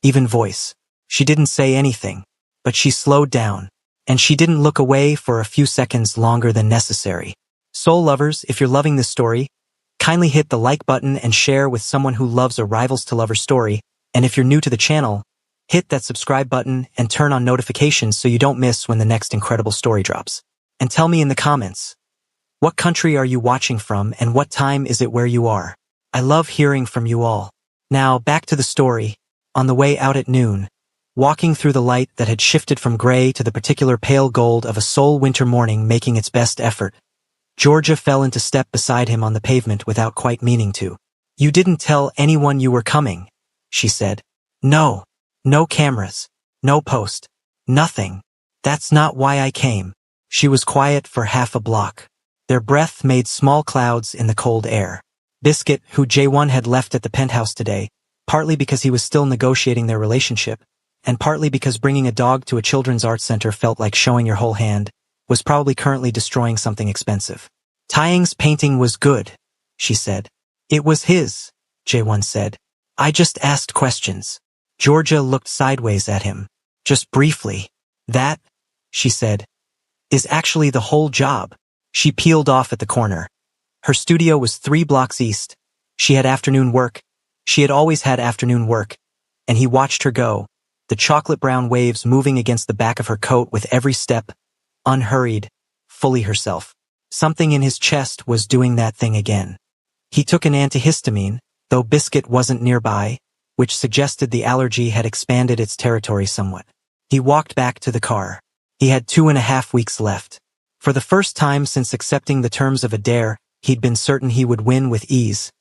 even voice. She didn't say anything, but she slowed down, and she didn't look away for a few seconds longer than necessary. Soul lovers, if you're loving this story, kindly hit the like button and share with someone who loves a Rivals to Lovers story, and if you're new to the channel, hit that subscribe button and turn on notifications so you don't miss when the next incredible story drops. And tell me in the comments, what country are you watching from and what time is it where you are? I love hearing from you all. Now back to the story. On the way out at noon, walking through the light that had shifted from gray to the particular pale gold of a Seoul winter morning making its best effort, Georgia fell into step beside him on the pavement without quite meaning to. "You didn't tell anyone you were coming," she said. "No. No cameras. No post. Nothing. That's not why I came." She was quiet for half a block. Their breath made small clouds in the cold air. Biscuit, who Jae-won had left at the penthouse today, partly because he was still negotiating their relationship, and partly because bringing a dog to a children's art center felt like showing your whole hand, was probably currently destroying something expensive. "Taeyong's painting was good," she said. "It was his," Jae-won said. "I just asked questions." Georgia looked sideways at him, just briefly. "That," she said, "is actually the whole job." She peeled off at the corner. Her studio was 3 blocks east. She had afternoon work. She had always had afternoon work. And he watched her go, the chocolate brown waves moving against the back of her coat with every step, unhurried, fully herself. Something in his chest was doing that thing again. He took an antihistamine, though Biscuit wasn't nearby, which suggested the allergy had expanded its territory somewhat. He walked back to the car. He had 2.5 weeks left. For the first time since accepting the terms of a dare, he'd been certain he would win with ease.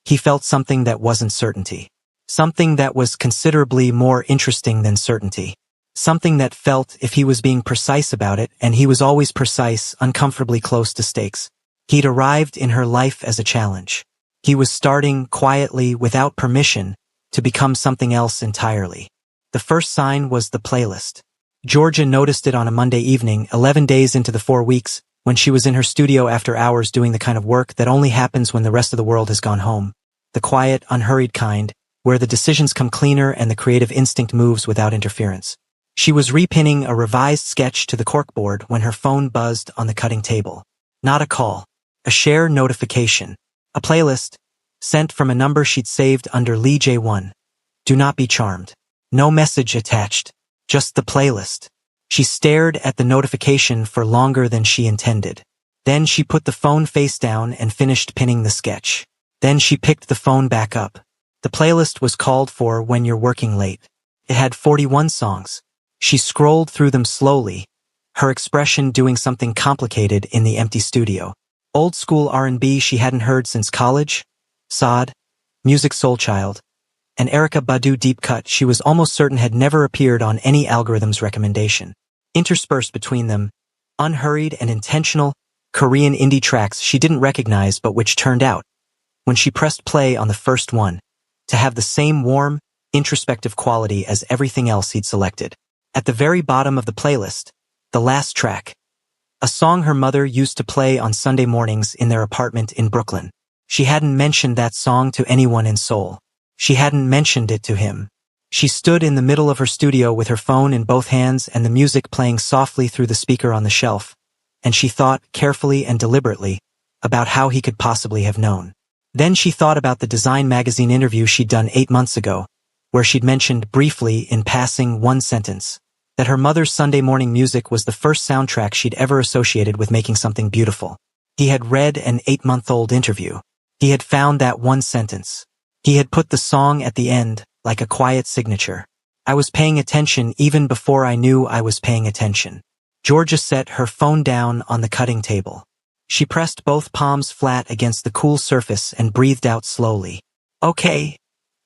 He felt something that wasn't certainty. Something that was considerably more interesting than certainty. Something that felt if he was being precise about it, and he was always precise, uncomfortably close to stakes. He'd arrived in her life as a challenge. He was starting, quietly, without permission, to become something else entirely. The first sign was the playlist. Georgia noticed it on a Monday evening, 11 days into the 4 weeks, when she was in her studio after hours doing the kind of work that only happens when the rest of the world has gone home. The quiet, unhurried kind, where the decisions come cleaner and the creative instinct moves without interference. She was repinning a revised sketch to the corkboard when her phone buzzed on the cutting table. Not a call. A share notification. A playlist, sent from a number she'd saved under Lee Jae-won. Do not be charmed. No message attached. Just the playlist. She stared at the notification for longer than she intended. Then she put the phone face down and finished pinning the sketch. Then she picked the phone back up. The playlist was called for When You're Working Late. It had 41 songs. She scrolled through them slowly, her expression doing something complicated in the empty studio. Old school R&B she hadn't heard since college, Sod, Music Soul Child, and Erykah Badu deep cut she was almost certain had never appeared on any algorithm's recommendation. Interspersed between them, unhurried and intentional, Korean indie tracks she didn't recognize but which turned out, when she pressed play on the first one, to have the same warm, introspective quality as everything else he'd selected. At the very bottom of the playlist, the last track, a song her mother used to play on Sunday mornings in their apartment in Brooklyn. She hadn't mentioned that song to anyone in Seoul. She hadn't mentioned it to him. She stood in the middle of her studio with her phone in both hands and the music playing softly through the speaker on the shelf, and she thought, carefully and deliberately, about how he could possibly have known. Then she thought about the Design magazine interview she'd done 8 months ago, where she'd mentioned briefly in passing one sentence, that her mother's Sunday morning music was the first soundtrack she'd ever associated with making something beautiful. He had read an 8-month-old interview. He had found that one sentence. He had put the song at the end, like a quiet signature. I was paying attention even before I knew I was paying attention. Georgia set her phone down on the cutting table. She pressed both palms flat against the cool surface and breathed out slowly. Okay,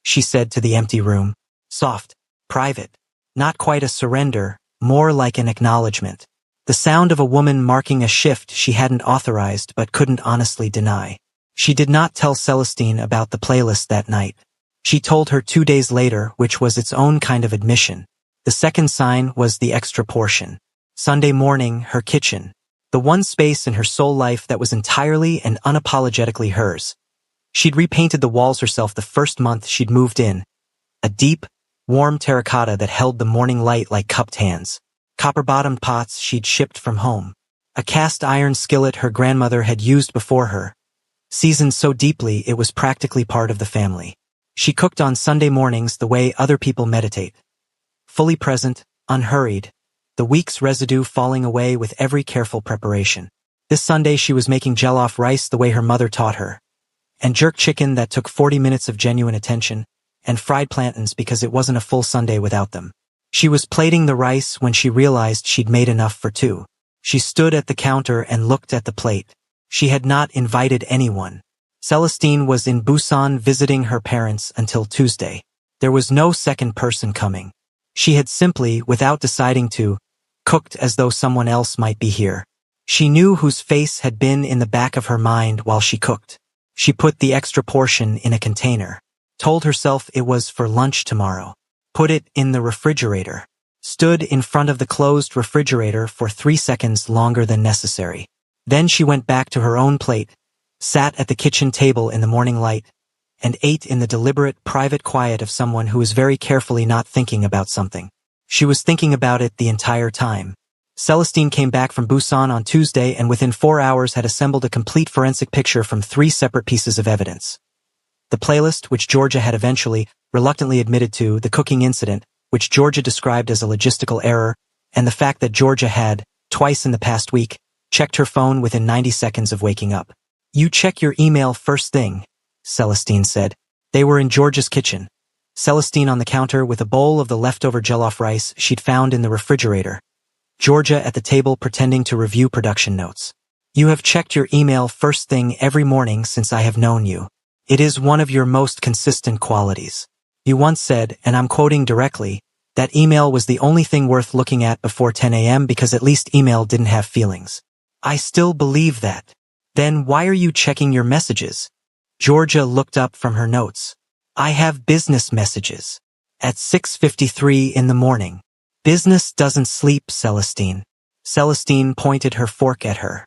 she said to the empty room. Soft, private. Not quite a surrender, more like an acknowledgement. The sound of a woman marking a shift she hadn't authorized but couldn't honestly deny. She did not tell Celestine about the playlist that night. She told her 2 days later, which was its own kind of admission. The second sign was the extra portion. Sunday morning, her kitchen. The one space in her soul life that was entirely and unapologetically hers. She'd repainted the walls herself the first month she'd moved in. A deep, warm terracotta that held the morning light like cupped hands. Copper-bottomed pots she'd shipped from home. A cast-iron skillet her grandmother had used before her. Seasoned so deeply it was practically part of the family. She cooked on Sunday mornings the way other people meditate. Fully present, unhurried, the week's residue falling away with every careful preparation. This Sunday she was making jollof rice the way her mother taught her, and jerk chicken that took 40 minutes of genuine attention, and fried plantains because it wasn't a full Sunday without them. She was plating the rice when she realized she'd made enough for two. She stood at the counter and looked at the plate. She had not invited anyone. Celestine was in Busan visiting her parents until Tuesday. There was no second person coming. She had simply, without deciding to, cooked as though someone else might be here. She knew whose face had been in the back of her mind while she cooked. She put the extra portion in a container. Told herself it was for lunch tomorrow. Put it in the refrigerator. Stood in front of the closed refrigerator for 3 seconds longer than necessary. Then she went back to her own plate, sat at the kitchen table in the morning light, and ate in the deliberate, private quiet of someone who was very carefully not thinking about something. She was thinking about it the entire time. Celestine came back from Busan on Tuesday and within 4 hours had assembled a complete forensic picture from 3 separate pieces of evidence. The playlist, which Georgia had eventually, reluctantly admitted to, the cooking incident, which Georgia described as a logistical error, and the fact that Georgia had, twice in the past week, checked her phone within 90 seconds of waking up. You check your email first thing, Celestine said. They were in Georgia's kitchen. Celestine on the counter with a bowl of the leftover jollof rice she'd found in the refrigerator. Georgia at the table pretending to review production notes. You have checked your email first thing every morning since I have known you. It is one of your most consistent qualities. You once said, and I'm quoting directly, that email was the only thing worth looking at before 10 a.m. because at least email didn't have feelings. I still believe that. Then why are you checking your messages? Georgia looked up from her notes. I have business messages. At 6:53 in the morning. Business doesn't sleep, Celestine. Celestine pointed her fork at her.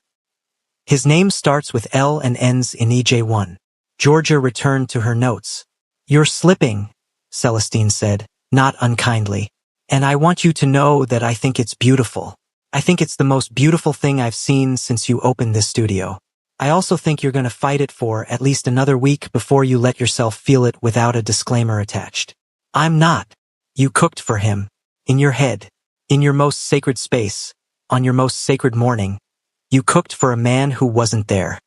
His name starts with L and ends in EJ1. Georgia returned to her notes. You're slipping, Celestine said, not unkindly. And I want you to know that I think it's beautiful. I think it's the most beautiful thing I've seen since you opened this studio. I also think you're going to fight it for at least another week before you let yourself feel it without a disclaimer attached. I'm not. You cooked for him. In your head. In your most sacred space. On your most sacred morning. You cooked for a man who wasn't there.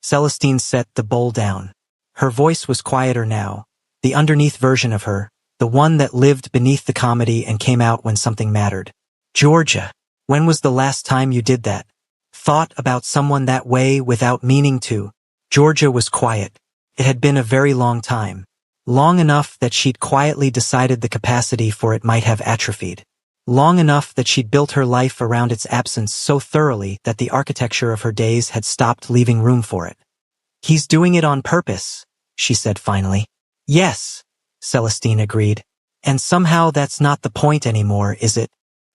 Celestine set the bowl down. Her voice was quieter now. The underneath version of her. The one that lived beneath the comedy and came out when something mattered. Georgia. When was the last time you did that? thought about someone that way without meaning to. Georgia was quiet. It had been a very long time. Long enough that she'd quietly decided the capacity for it might have atrophied. Long enough that she'd built her life around its absence so thoroughly that the architecture of her days had stopped leaving room for it. "He's doing it on purpose," she said finally. "Yes," Celestine agreed. "And somehow that's not the point anymore, is it?"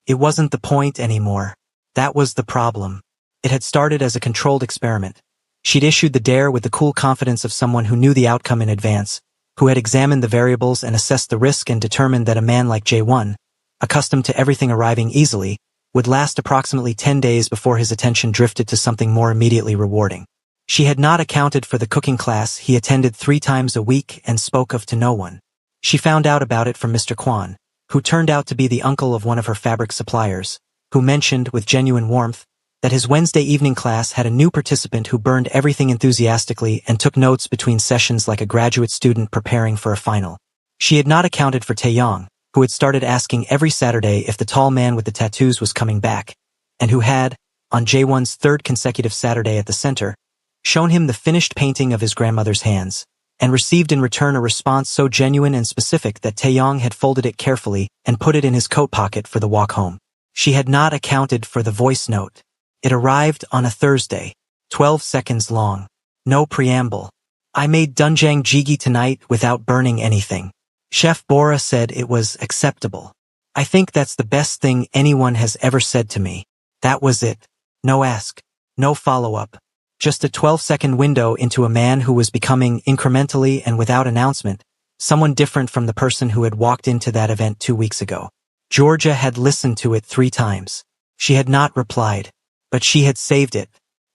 It wasn't the point anymore. That was the problem. It had started as a controlled experiment. She'd issued the dare with the cool confidence of someone who knew the outcome in advance, who had examined the variables and assessed the risk and determined that a man like J1, accustomed to everything arriving easily, would last approximately 10 days before his attention drifted to something more immediately rewarding. She had not accounted for the cooking class he attended 3 times a week and spoke of to no one. She found out about it from Mr. Kwan, who turned out to be the uncle of one of her fabric suppliers, who mentioned, with genuine warmth, that his Wednesday evening class had a new participant who burned everything enthusiastically and took notes between sessions like a graduate student preparing for a final. She had not accounted for Taeyong, who had started asking every Saturday if the tall man with the tattoos was coming back, and who had, on Jaewon's 3rd consecutive Saturday at the center, shown him the finished painting of his grandmother's hands, and received in return a response so genuine and specific that Taeyong had folded it carefully and put it in his coat pocket for the walk home. She had not accounted for the voice note. It arrived on a Thursday, 12 seconds long. No preamble. "I made doenjang jjigae tonight without burning anything. Chef Bora said it was acceptable. I think that's the best thing anyone has ever said to me." That was it. No ask. No follow-up. Just a 12-second window into a man who was becoming, incrementally and without announcement, someone different from the person who had walked into that event 2 weeks ago. Georgia had listened to it 3 times. She had not replied. But she had saved it.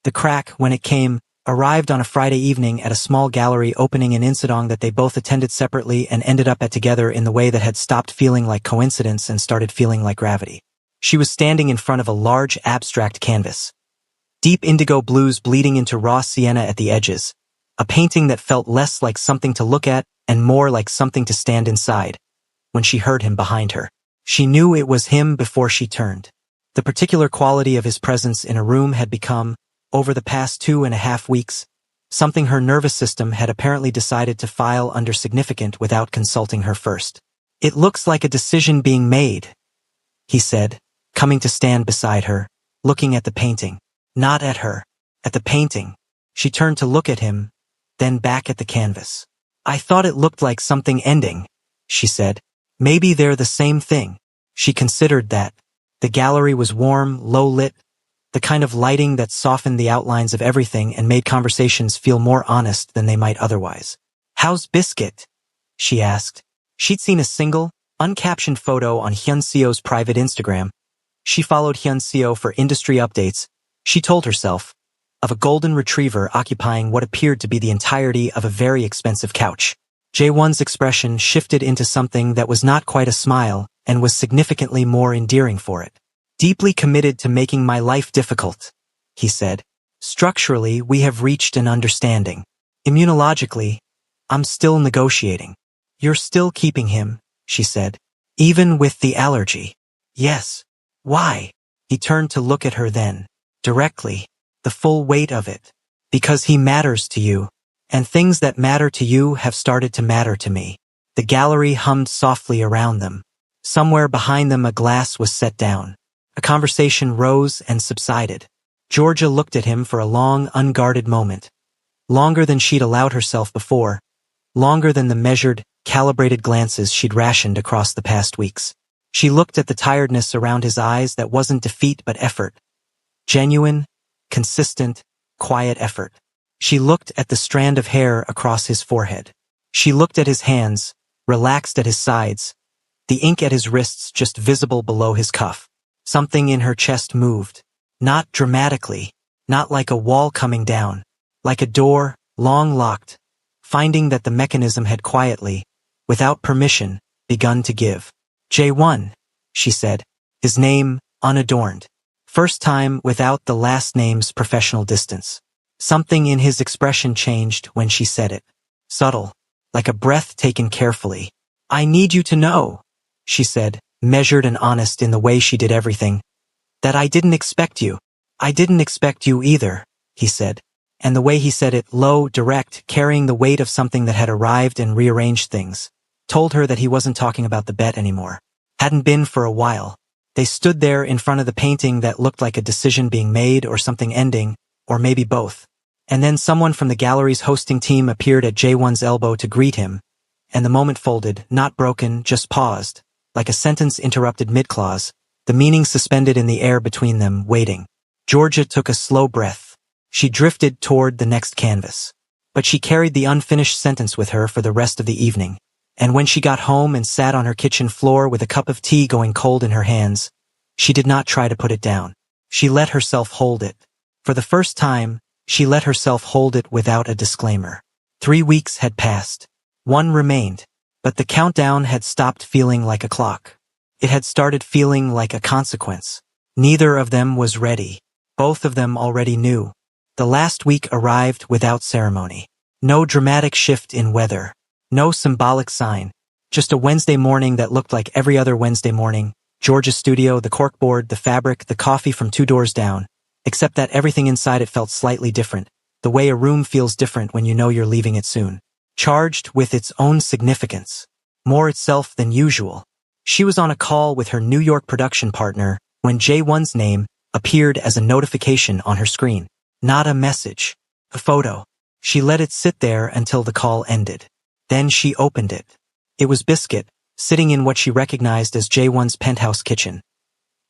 The crack, when it came, arrived on a Friday evening at a small gallery opening in Insadong that they both attended separately and ended up at together in the way that had stopped feeling like coincidence and started feeling like gravity. She was standing in front of a large abstract canvas. Deep indigo blues bleeding into raw sienna at the edges. A painting that felt less like something to look at and more like something to stand inside. When she heard him behind her, she knew it was him before she turned. The particular quality of his presence in a room had become, over the past 2.5 weeks, something her nervous system had apparently decided to file under significant without consulting her first. "It looks like a decision being made," he said, coming to stand beside her, looking at the painting. Not at her. At the painting. She turned to look at him, then back at the canvas. "I thought it looked like something ending," she said. "Maybe they're the same thing." She considered that. The gallery was warm, low-lit, the kind of lighting that softened the outlines of everything and made conversations feel more honest than they might otherwise. "How's Biscuit?" she asked. She'd seen a single, uncaptioned photo on Hyunseo's private Instagram. She followed Hyunseo for industry updates, she told herself, of a golden retriever occupying what appeared to be the entirety of a very expensive couch. Jaewon's expression shifted into something that was not quite a smile and was significantly more endearing for it. "Deeply committed to making my life difficult," he said. "Structurally, we have reached an understanding. Immunologically, I'm still negotiating." "You're still keeping him," she said. "Even with the allergy?" "Yes." "Why?" He turned to look at her then. Directly. The full weight of it. "Because he matters to you. And things that matter to you have started to matter to me." The gallery hummed softly around them. Somewhere behind them a glass was set down. A conversation rose and subsided. Georgia looked at him for a long, unguarded moment. Longer than she'd allowed herself before. Longer than the measured, calibrated glances she'd rationed across the past weeks. She looked at the tiredness around his eyes that wasn't defeat but effort. Genuine, consistent, quiet effort. She looked at the strand of hair across his forehead. She looked at his hands, relaxed at his sides, the ink at his wrists just visible below his cuff. Something in her chest moved. Not dramatically, not like a wall coming down, like a door, long locked, finding that the mechanism had quietly, without permission, begun to give. "J1, she said, his name unadorned. First time without the last name's professional distance. Something in his expression changed when she said it. Subtle, like a breath taken carefully. "I need you to know," she said, measured and honest in the way she did everything, "that I didn't expect you. I didn't expect you either, he said. And the way he said it, low, direct, carrying the weight of something that had arrived and rearranged things, told her that he wasn't talking about the bet anymore. Hadn't been for a while. They stood there in front of the painting that looked like a decision being made or something ending, or maybe both. And then someone from the gallery's hosting team appeared at Jae-won's elbow to greet him, and the moment folded, not broken, just paused, like a sentence interrupted mid-clause, the meaning suspended in the air between them, waiting. Georgia took a slow breath. She drifted toward the next canvas. But she carried the unfinished sentence with her for the rest of the evening. And when she got home and sat on her kitchen floor with a cup of tea going cold in her hands, she did not try to put it down. She let herself hold it. For the first time, she let herself hold it without a disclaimer. 3 weeks had passed. 1 remained. But the countdown had stopped feeling like a clock. It had started feeling like a consequence. Neither of them was ready. Both of them already knew. The last week arrived without ceremony. No dramatic shift in weather. No symbolic sign. Just a Wednesday morning that looked like every other Wednesday morning. Georgia's studio, the corkboard, the fabric, the coffee from 2 doors down. Except that everything inside it felt slightly different. The way a room feels different when you know you're leaving it soon. Charged with its own significance. More itself than usual. She was on a call with her New York production partner when Jae-won's name appeared as a notification on her screen. Not a message. A photo. She let it sit there until the call ended. Then she opened it. It was Biscuit, sitting in what she recognized as Jae-won's penthouse kitchen.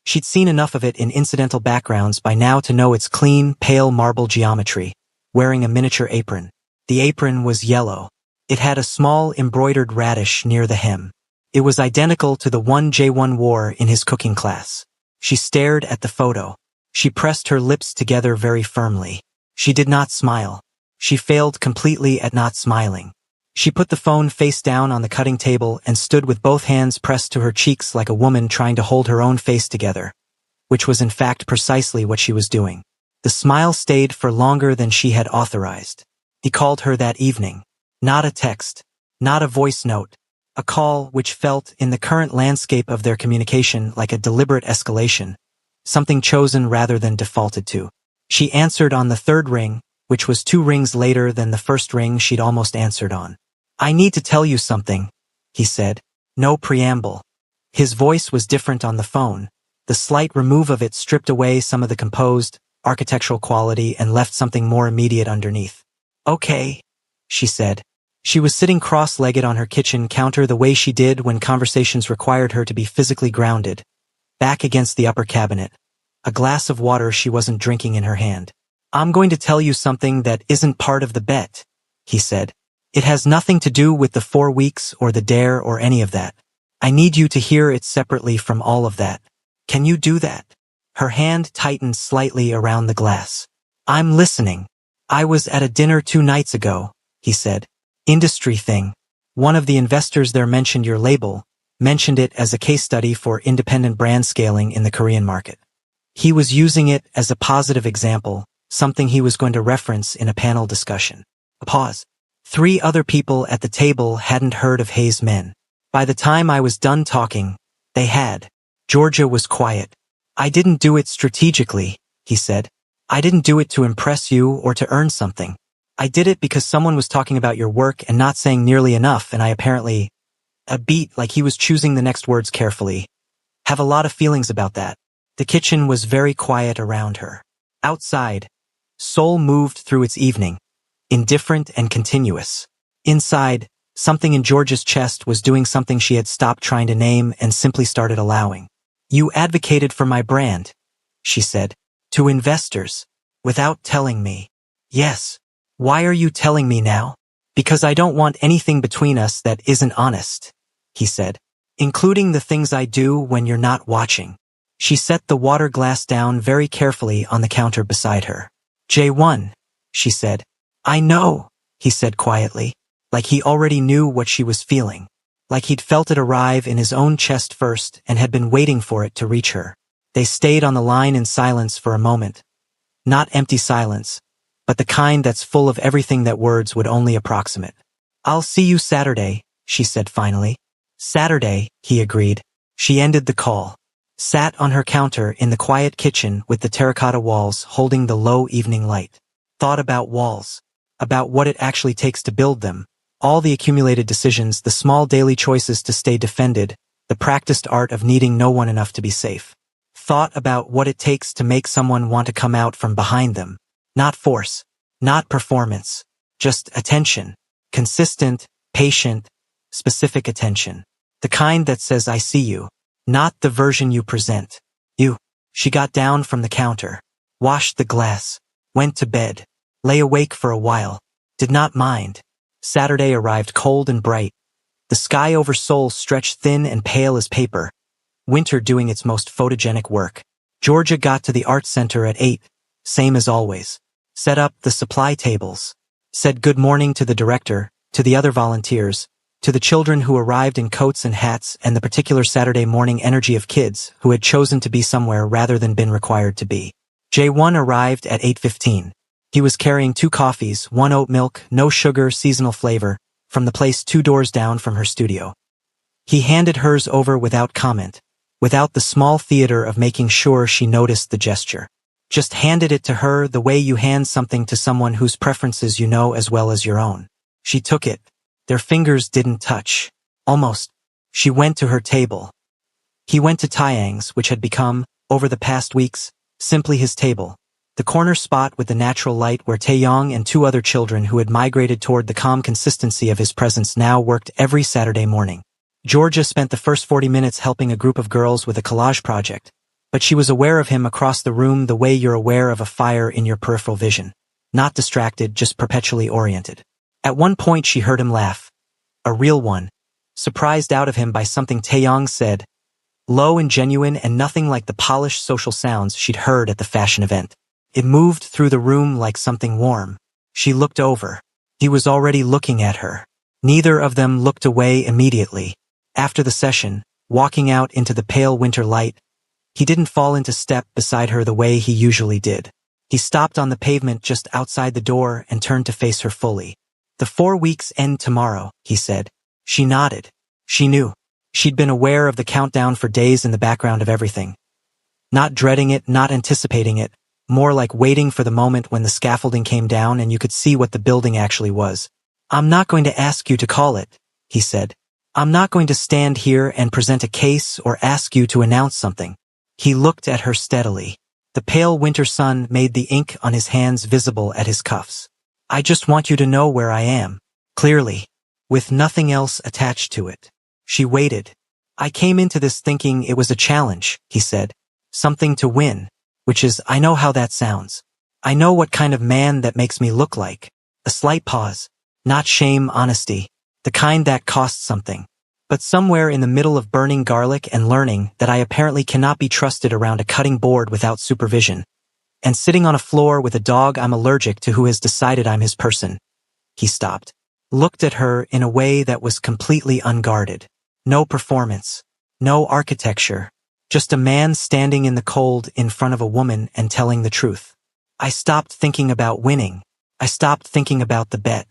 She'd seen enough of it in incidental backgrounds by now to know its clean, pale marble geometry, wearing a miniature apron. The apron was yellow. It had a small embroidered radish near the hem. It was identical to the one Jae-won wore in his cooking class. She stared at the photo. She pressed her lips together very firmly. She did not smile. She failed completely at not smiling. She put the phone face down on the cutting table and stood with both hands pressed to her cheeks like a woman trying to hold her own face together, which was in fact precisely what she was doing. The smile stayed for longer than she had authorized. He called her that evening. Not a text, not a voice note, a call which felt, in the current landscape of their communication, like a deliberate escalation, something chosen rather than defaulted to. She answered on the 3rd ring, which was 2 rings later than the first ring she'd almost answered on. I need to tell you something, he said. No preamble. His voice was different on the phone. The slight remove of it stripped away some of the composed, architectural quality and left something more immediate underneath. Okay, she said. She was sitting cross-legged on her kitchen counter the way she did when conversations required her to be physically grounded, back against the upper cabinet, a glass of water she wasn't drinking in her hand. I'm going to tell you something that isn't part of the bet, he said. It has nothing to do with the 4 weeks or the dare or any of that. I need you to hear it separately from all of that. Can you do that? Her hand tightened slightly around the glass. I'm listening. I was at a dinner 2 nights ago, he said. Industry thing. One of the investors there mentioned your label, mentioned it as a case study for independent brand scaling in the Korean market. He was using it as a positive example, something he was going to reference in a panel discussion. A pause. 3 other people at the table hadn't heard of Hayes Men. By the time I was done talking, they had. Georgia was quiet. I didn't do it strategically, he said. I didn't do it to impress you or to earn something. I did it because someone was talking about your work and not saying nearly enough, and I apparently, a beat like he was choosing the next words carefully, have a lot of feelings about that. The kitchen was very quiet around her. Outside, Seoul moved through its evening, indifferent and continuous. Inside, something in Georgia's chest was doing something she had stopped trying to name and simply started allowing. You advocated for my brand, she said, to investors, without telling me. Yes. Why are you telling me now? Because I don't want anything between us that isn't honest, he said, including the things I do when you're not watching. She set the water glass down very carefully on the counter beside her. Jae-won, she said. I know, he said quietly, like he already knew what she was feeling, like he'd felt it arrive in his own chest first and had been waiting for it to reach her. They stayed on the line in silence for a moment. Not empty silence, but the kind that's full of everything that words would only approximate. I'll see you Saturday, she said finally. Saturday, he agreed. She ended the call. sat on her counter in the quiet kitchen with the terracotta walls holding the low evening light. Thought about walls. About what it actually takes to build them. All the accumulated decisions, the small daily choices to stay defended, the practiced art of needing no one enough to be safe. Thought about what it takes to make someone want to come out from behind them. Not force. Not performance. Just attention. Consistent, patient, specific attention. The kind that says I see you. Not the version you present. You. She got down from the counter. Washed the glass. Went to bed. Lay awake for a while. Did not mind. Saturday arrived cold and bright. The sky over Seoul stretched thin and pale as paper. Winter doing its most photogenic work. Georgia got to the art center at 8, same as always. Set up the supply tables. Said good morning to the director, to the other volunteers, to the children who arrived in coats and hats and the particular Saturday morning energy of kids who had chosen to be somewhere rather than been required to be. J1 arrived at 8:15. He was carrying 2 coffees, 1 oat milk, no sugar, seasonal flavor, from the place 2 doors down from her studio. He handed hers over without comment, without the small theater of making sure she noticed the gesture. Just handed it to her the way you hand something to someone whose preferences you know as well as your own. She took it. Their fingers didn't touch. Almost. She went to her table. He went to Taeyang's, which had become, over the past weeks, simply his table. The corner spot with the natural light where Taeyang and 2 other children who had migrated toward the calm consistency of his presence now worked every Saturday morning. Georgia spent the first 40 minutes helping a group of girls with a collage project, but she was aware of him across the room the way you're aware of a fire in your peripheral vision. Not distracted, just perpetually oriented. At one point she heard him laugh. A real one. Surprised out of him by something Taeyang said. Low and genuine and nothing like the polished social sounds she'd heard at the fashion event. It moved through the room like something warm. She looked over. He was already looking at her. Neither of them looked away immediately. After the session, walking out into the pale winter light, he didn't fall into step beside her the way he usually did. He stopped on the pavement just outside the door and turned to face her fully. The 4 weeks end tomorrow, he said. She nodded. She knew. She'd been aware of the countdown for days in the background of everything. Not dreading it, not anticipating it, more like waiting for the moment when the scaffolding came down and you could see what the building actually was. I'm not going to ask you to call it, he said. I'm not going to stand here and present a case or ask you to announce something. He looked at her steadily. The pale winter sun made the ink on his hands visible at his cuffs. I just want you to know where I am, clearly, with nothing else attached to it. She waited. I came into this thinking it was a challenge, he said. Something to win. Which is, I know how that sounds. I know what kind of man that makes me look like. A slight pause. Not shame, honesty. The kind that costs something. But somewhere in the middle of burning garlic and learning that I apparently cannot be trusted around a cutting board without supervision. And sitting on a floor with a dog I'm allergic to who has decided I'm his person. He stopped. Looked at her in a way that was completely unguarded. No performance. No architecture. Just a man standing in the cold in front of a woman and telling the truth. I stopped thinking about winning. I stopped thinking about the bet.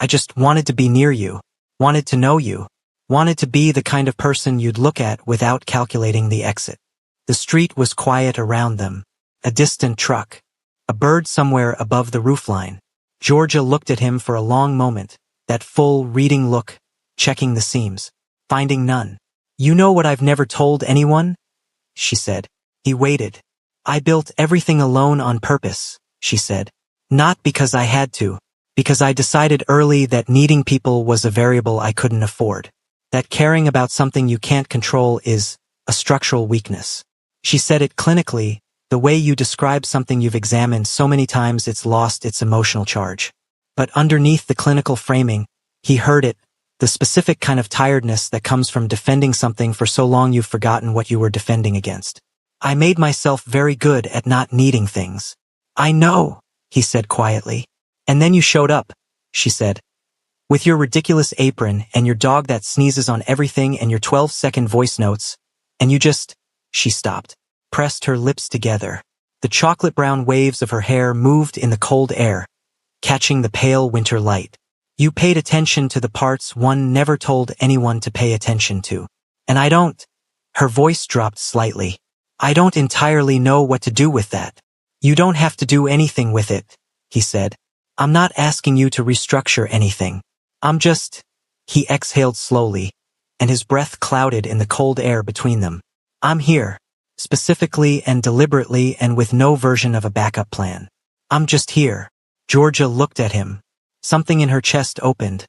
I just wanted to be near you. Wanted to know you. Wanted to be the kind of person you'd look at without calculating the exit. The street was quiet around them. A distant truck. A bird somewhere above the roofline. Georgia looked at him for a long moment. That full, reading look. Checking the seams. Finding none. You know what I've never told anyone? She said. He waited. I built everything alone on purpose, she said. Not because I had to, because I decided early that needing people was a variable I couldn't afford. That caring about something you can't control is a structural weakness. She said it clinically, the way you describe something you've examined so many times it's lost its emotional charge. But underneath the clinical framing, he heard it, the specific kind of tiredness that comes from defending something for so long you've forgotten what you were defending against. I made myself very good at not needing things. I know, he said quietly. And then you showed up, she said. With your ridiculous apron and your dog that sneezes on everything and your 12-second voice notes, and you just, she stopped, pressed her lips together. The chocolate-brown waves of her hair moved in the cold air, catching the pale winter light. You paid attention to the parts one never told anyone to pay attention to. And I don't. Her voice dropped slightly. I don't entirely know what to do with that. You don't have to do anything with it, he said. I'm not asking you to restructure anything. I'm just... He exhaled slowly, and his breath clouded in the cold air between them. I'm here, specifically and deliberately and with no version of a backup plan. I'm just here. Georgia looked at him. Something in her chest opened.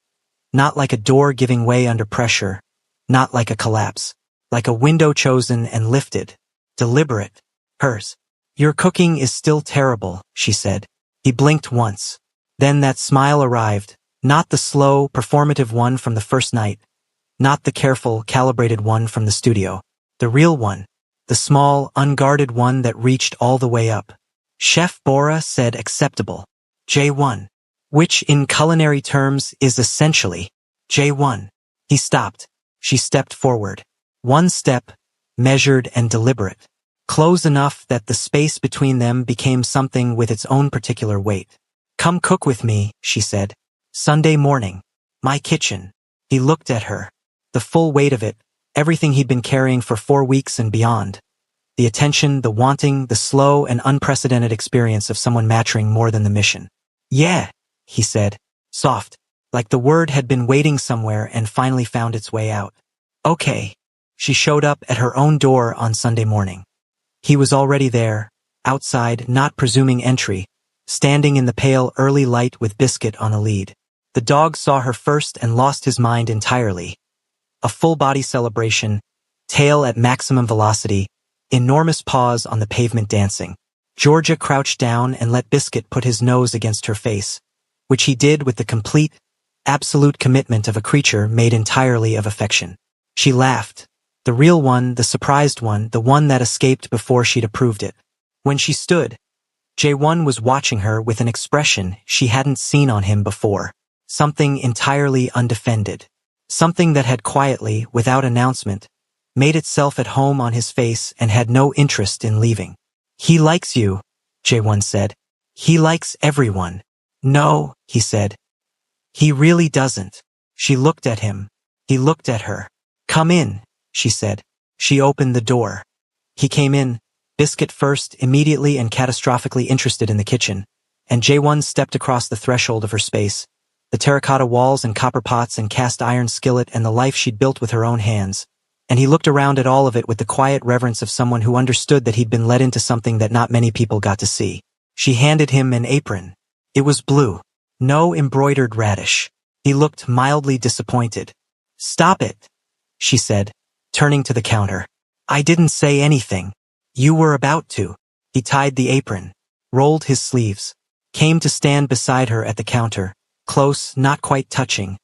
Not like a door giving way under pressure. Not like a collapse. Like a window chosen and lifted. Deliberate. Hers. Your cooking is still terrible, she said. He blinked once. Then that smile arrived. Not the slow, performative one from the first night. Not the careful, calibrated one from the studio. The real one. The small, unguarded one that reached all the way up. Chef Bora said acceptable. J1. Which in culinary terms is essentially J1. He stopped. She stepped forward. One step, measured and deliberate. Close enough that the space between them became something with its own particular weight. Come cook with me, she said. Sunday morning. My kitchen. He looked at her. The full weight of it, everything he'd been carrying for 4 weeks and beyond. The attention, the wanting, the slow and unprecedented experience of someone mattering more than the mission. Yeah, he said, soft, like the word had been waiting somewhere and finally found its way out. Okay. She showed up at her own door on Sunday morning. He was already there, outside, not presuming entry, standing in the pale early light with Biscuit on a lead. The dog saw her first and lost his mind entirely. A full-body celebration, tail at maximum velocity, enormous paws on the pavement dancing. Georgia crouched down and let Biscuit put his nose against her face, which he did with the complete, absolute commitment of a creature made entirely of affection. She laughed. The real one, the surprised one, the one that escaped before she'd approved it. When she stood, J1 was watching her with an expression she hadn't seen on him before. Something entirely undefended. Something that had quietly, without announcement, made itself at home on his face and had no interest in leaving. He likes you, J1 said. He likes everyone. No, he said. He really doesn't. She looked at him. He looked at her. Come in, she said. She opened the door. He came in, Biscuit first, immediately and catastrophically interested in the kitchen, and J1 stepped across the threshold of her space, the terracotta walls and copper pots and cast iron skillet and the life she'd built with her own hands, and he looked around at all of it with the quiet reverence of someone who understood that he'd been led into something that not many people got to see. She handed him an apron. It was blue. No embroidered radish. He looked mildly disappointed. Stop it, she said, turning to the counter. I didn't say anything. You were about to. He tied the apron, rolled his sleeves, came to stand beside her at the counter, close, not quite touching,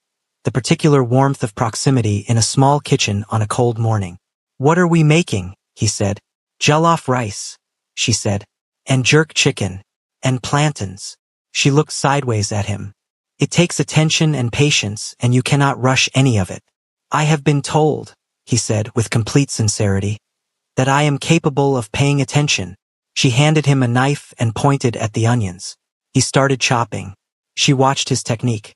the particular warmth of proximity in a small kitchen on a cold morning. What are we making? He said. Jollof rice, she said, and jerk chicken, and plantains. She looked sideways at him. It takes attention and patience, and you cannot rush any of it. I have been told, he said with complete sincerity, that I am capable of paying attention. She handed him a knife and pointed at the onions. He started chopping. She watched his technique.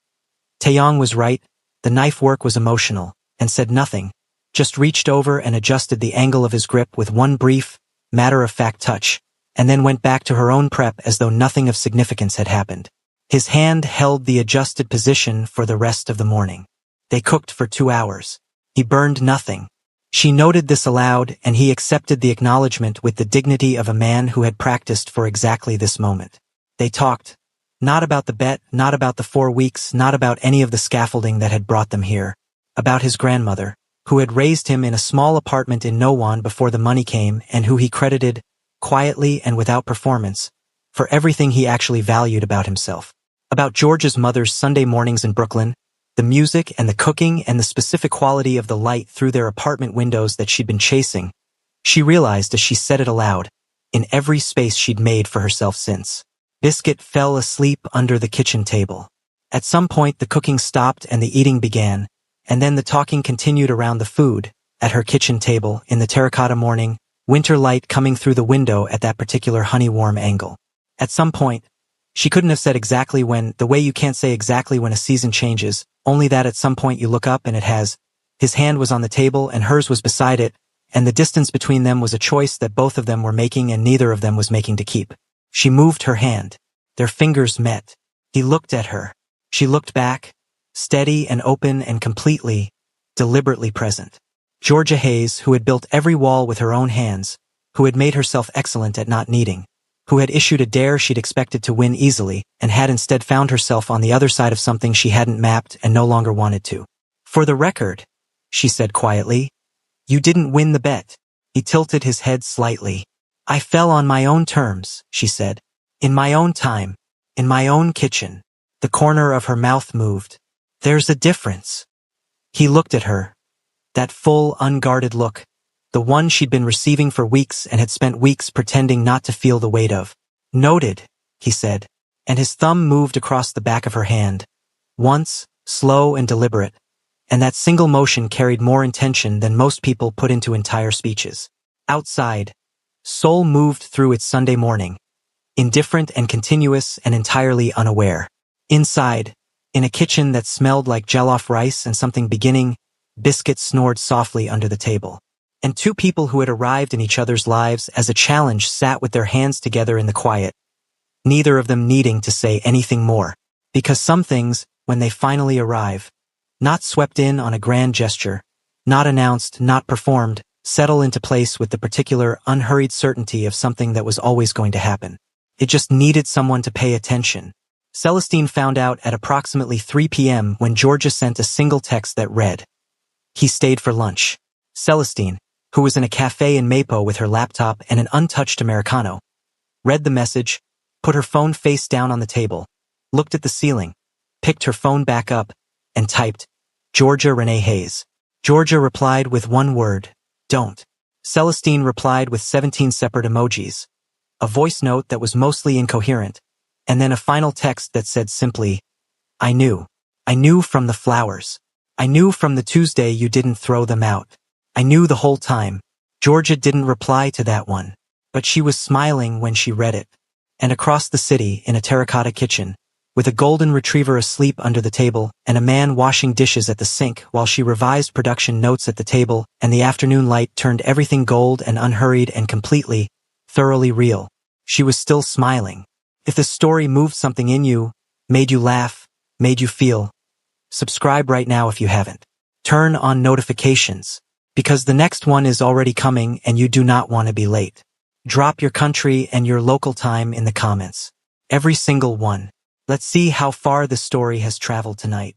Taeyong was right, the knife work was emotional, and said nothing, just reached over and adjusted the angle of his grip with one brief, matter-of-fact touch, and then went back to her own prep as though nothing of significance had happened. His hand held the adjusted position for the rest of the morning. They cooked for 2 hours. He burned nothing. She noted this aloud, and he accepted the acknowledgement with the dignity of a man who had practiced for exactly this moment. They talked. Not about the bet, not about the 4 weeks, not about any of the scaffolding that had brought them here. About his grandmother, who had raised him in a small apartment in Nowon before the money came and who he credited, quietly and without performance, for everything he actually valued about himself. About George's mother's Sunday mornings in Brooklyn, the music and the cooking and the specific quality of the light through their apartment windows that she'd been chasing. She realized as she said it aloud, in every space she'd made for herself since. Biscuit fell asleep under the kitchen table. At some point the cooking stopped and the eating began, and then the talking continued around the food, at her kitchen table, in the terracotta morning, winter light coming through the window at that particular honey-warm angle. At some point, she couldn't have said exactly when, the way you can't say exactly when a season changes, only that at some point you look up and it has. His hand was on the table and hers was beside it, and the distance between them was a choice that both of them were making and neither of them was making to keep. She moved her hand. Their fingers met. He looked at her. She looked back, steady and open and completely, deliberately present. Georgia Hayes, who had built every wall with her own hands, who had made herself excellent at not needing, who had issued a dare she'd expected to win easily, and had instead found herself on the other side of something she hadn't mapped and no longer wanted to. "For the record," she said quietly, "you didn't win the bet." He tilted his head slightly. "I fell on my own terms," she said. "In my own time. In my own kitchen." The corner of her mouth moved. "There's a difference." He looked at her. That full, unguarded look. The one she'd been receiving for weeks and had spent weeks pretending not to feel the weight of. "Noted," he said, and his thumb moved across the back of her hand. Once, slow and deliberate, and that single motion carried more intention than most people put into entire speeches. Outside, Seoul moved through its Sunday morning, indifferent and continuous and entirely unaware. Inside, in a kitchen that smelled like jollof rice and something beginning, biscuits snored softly under the table. And two people who had arrived in each other's lives as a challenge sat with their hands together in the quiet, neither of them needing to say anything more. Because some things, when they finally arrive, not swept in on a grand gesture, not announced, not performed, settle into place with the particular, unhurried certainty of something that was always going to happen. It just needed someone to pay attention. Celestine found out at approximately 3 p.m. when Georgia sent a single text that read, "He stayed for lunch." Celestine, who was in a cafe in Mapo with her laptop and an untouched Americano, read the message, put her phone face down on the table, looked at the ceiling, picked her phone back up, and typed, "Georgia Renee Hayes." Georgia replied with one word, "Don't." Celestine replied with 17 separate emojis, a voice note that was mostly incoherent, and then a final text that said simply, "I knew. I knew from the flowers. I knew from the Tuesday you didn't throw them out. I knew the whole time." Georgia didn't reply to that one, but she was smiling when she read it. And across the city, in a terracotta kitchen, with a golden retriever asleep under the table and a man washing dishes at the sink while she revised production notes at the table, and the afternoon light turned everything gold and unhurried and completely, thoroughly real, she was still smiling. If the story moved something in you, made you laugh, made you feel, subscribe right now if you haven't. Turn on notifications, because the next one is already coming and you do not want to be late. Drop your country and your local time in the comments. Every single one. Let's see how far the story has traveled tonight.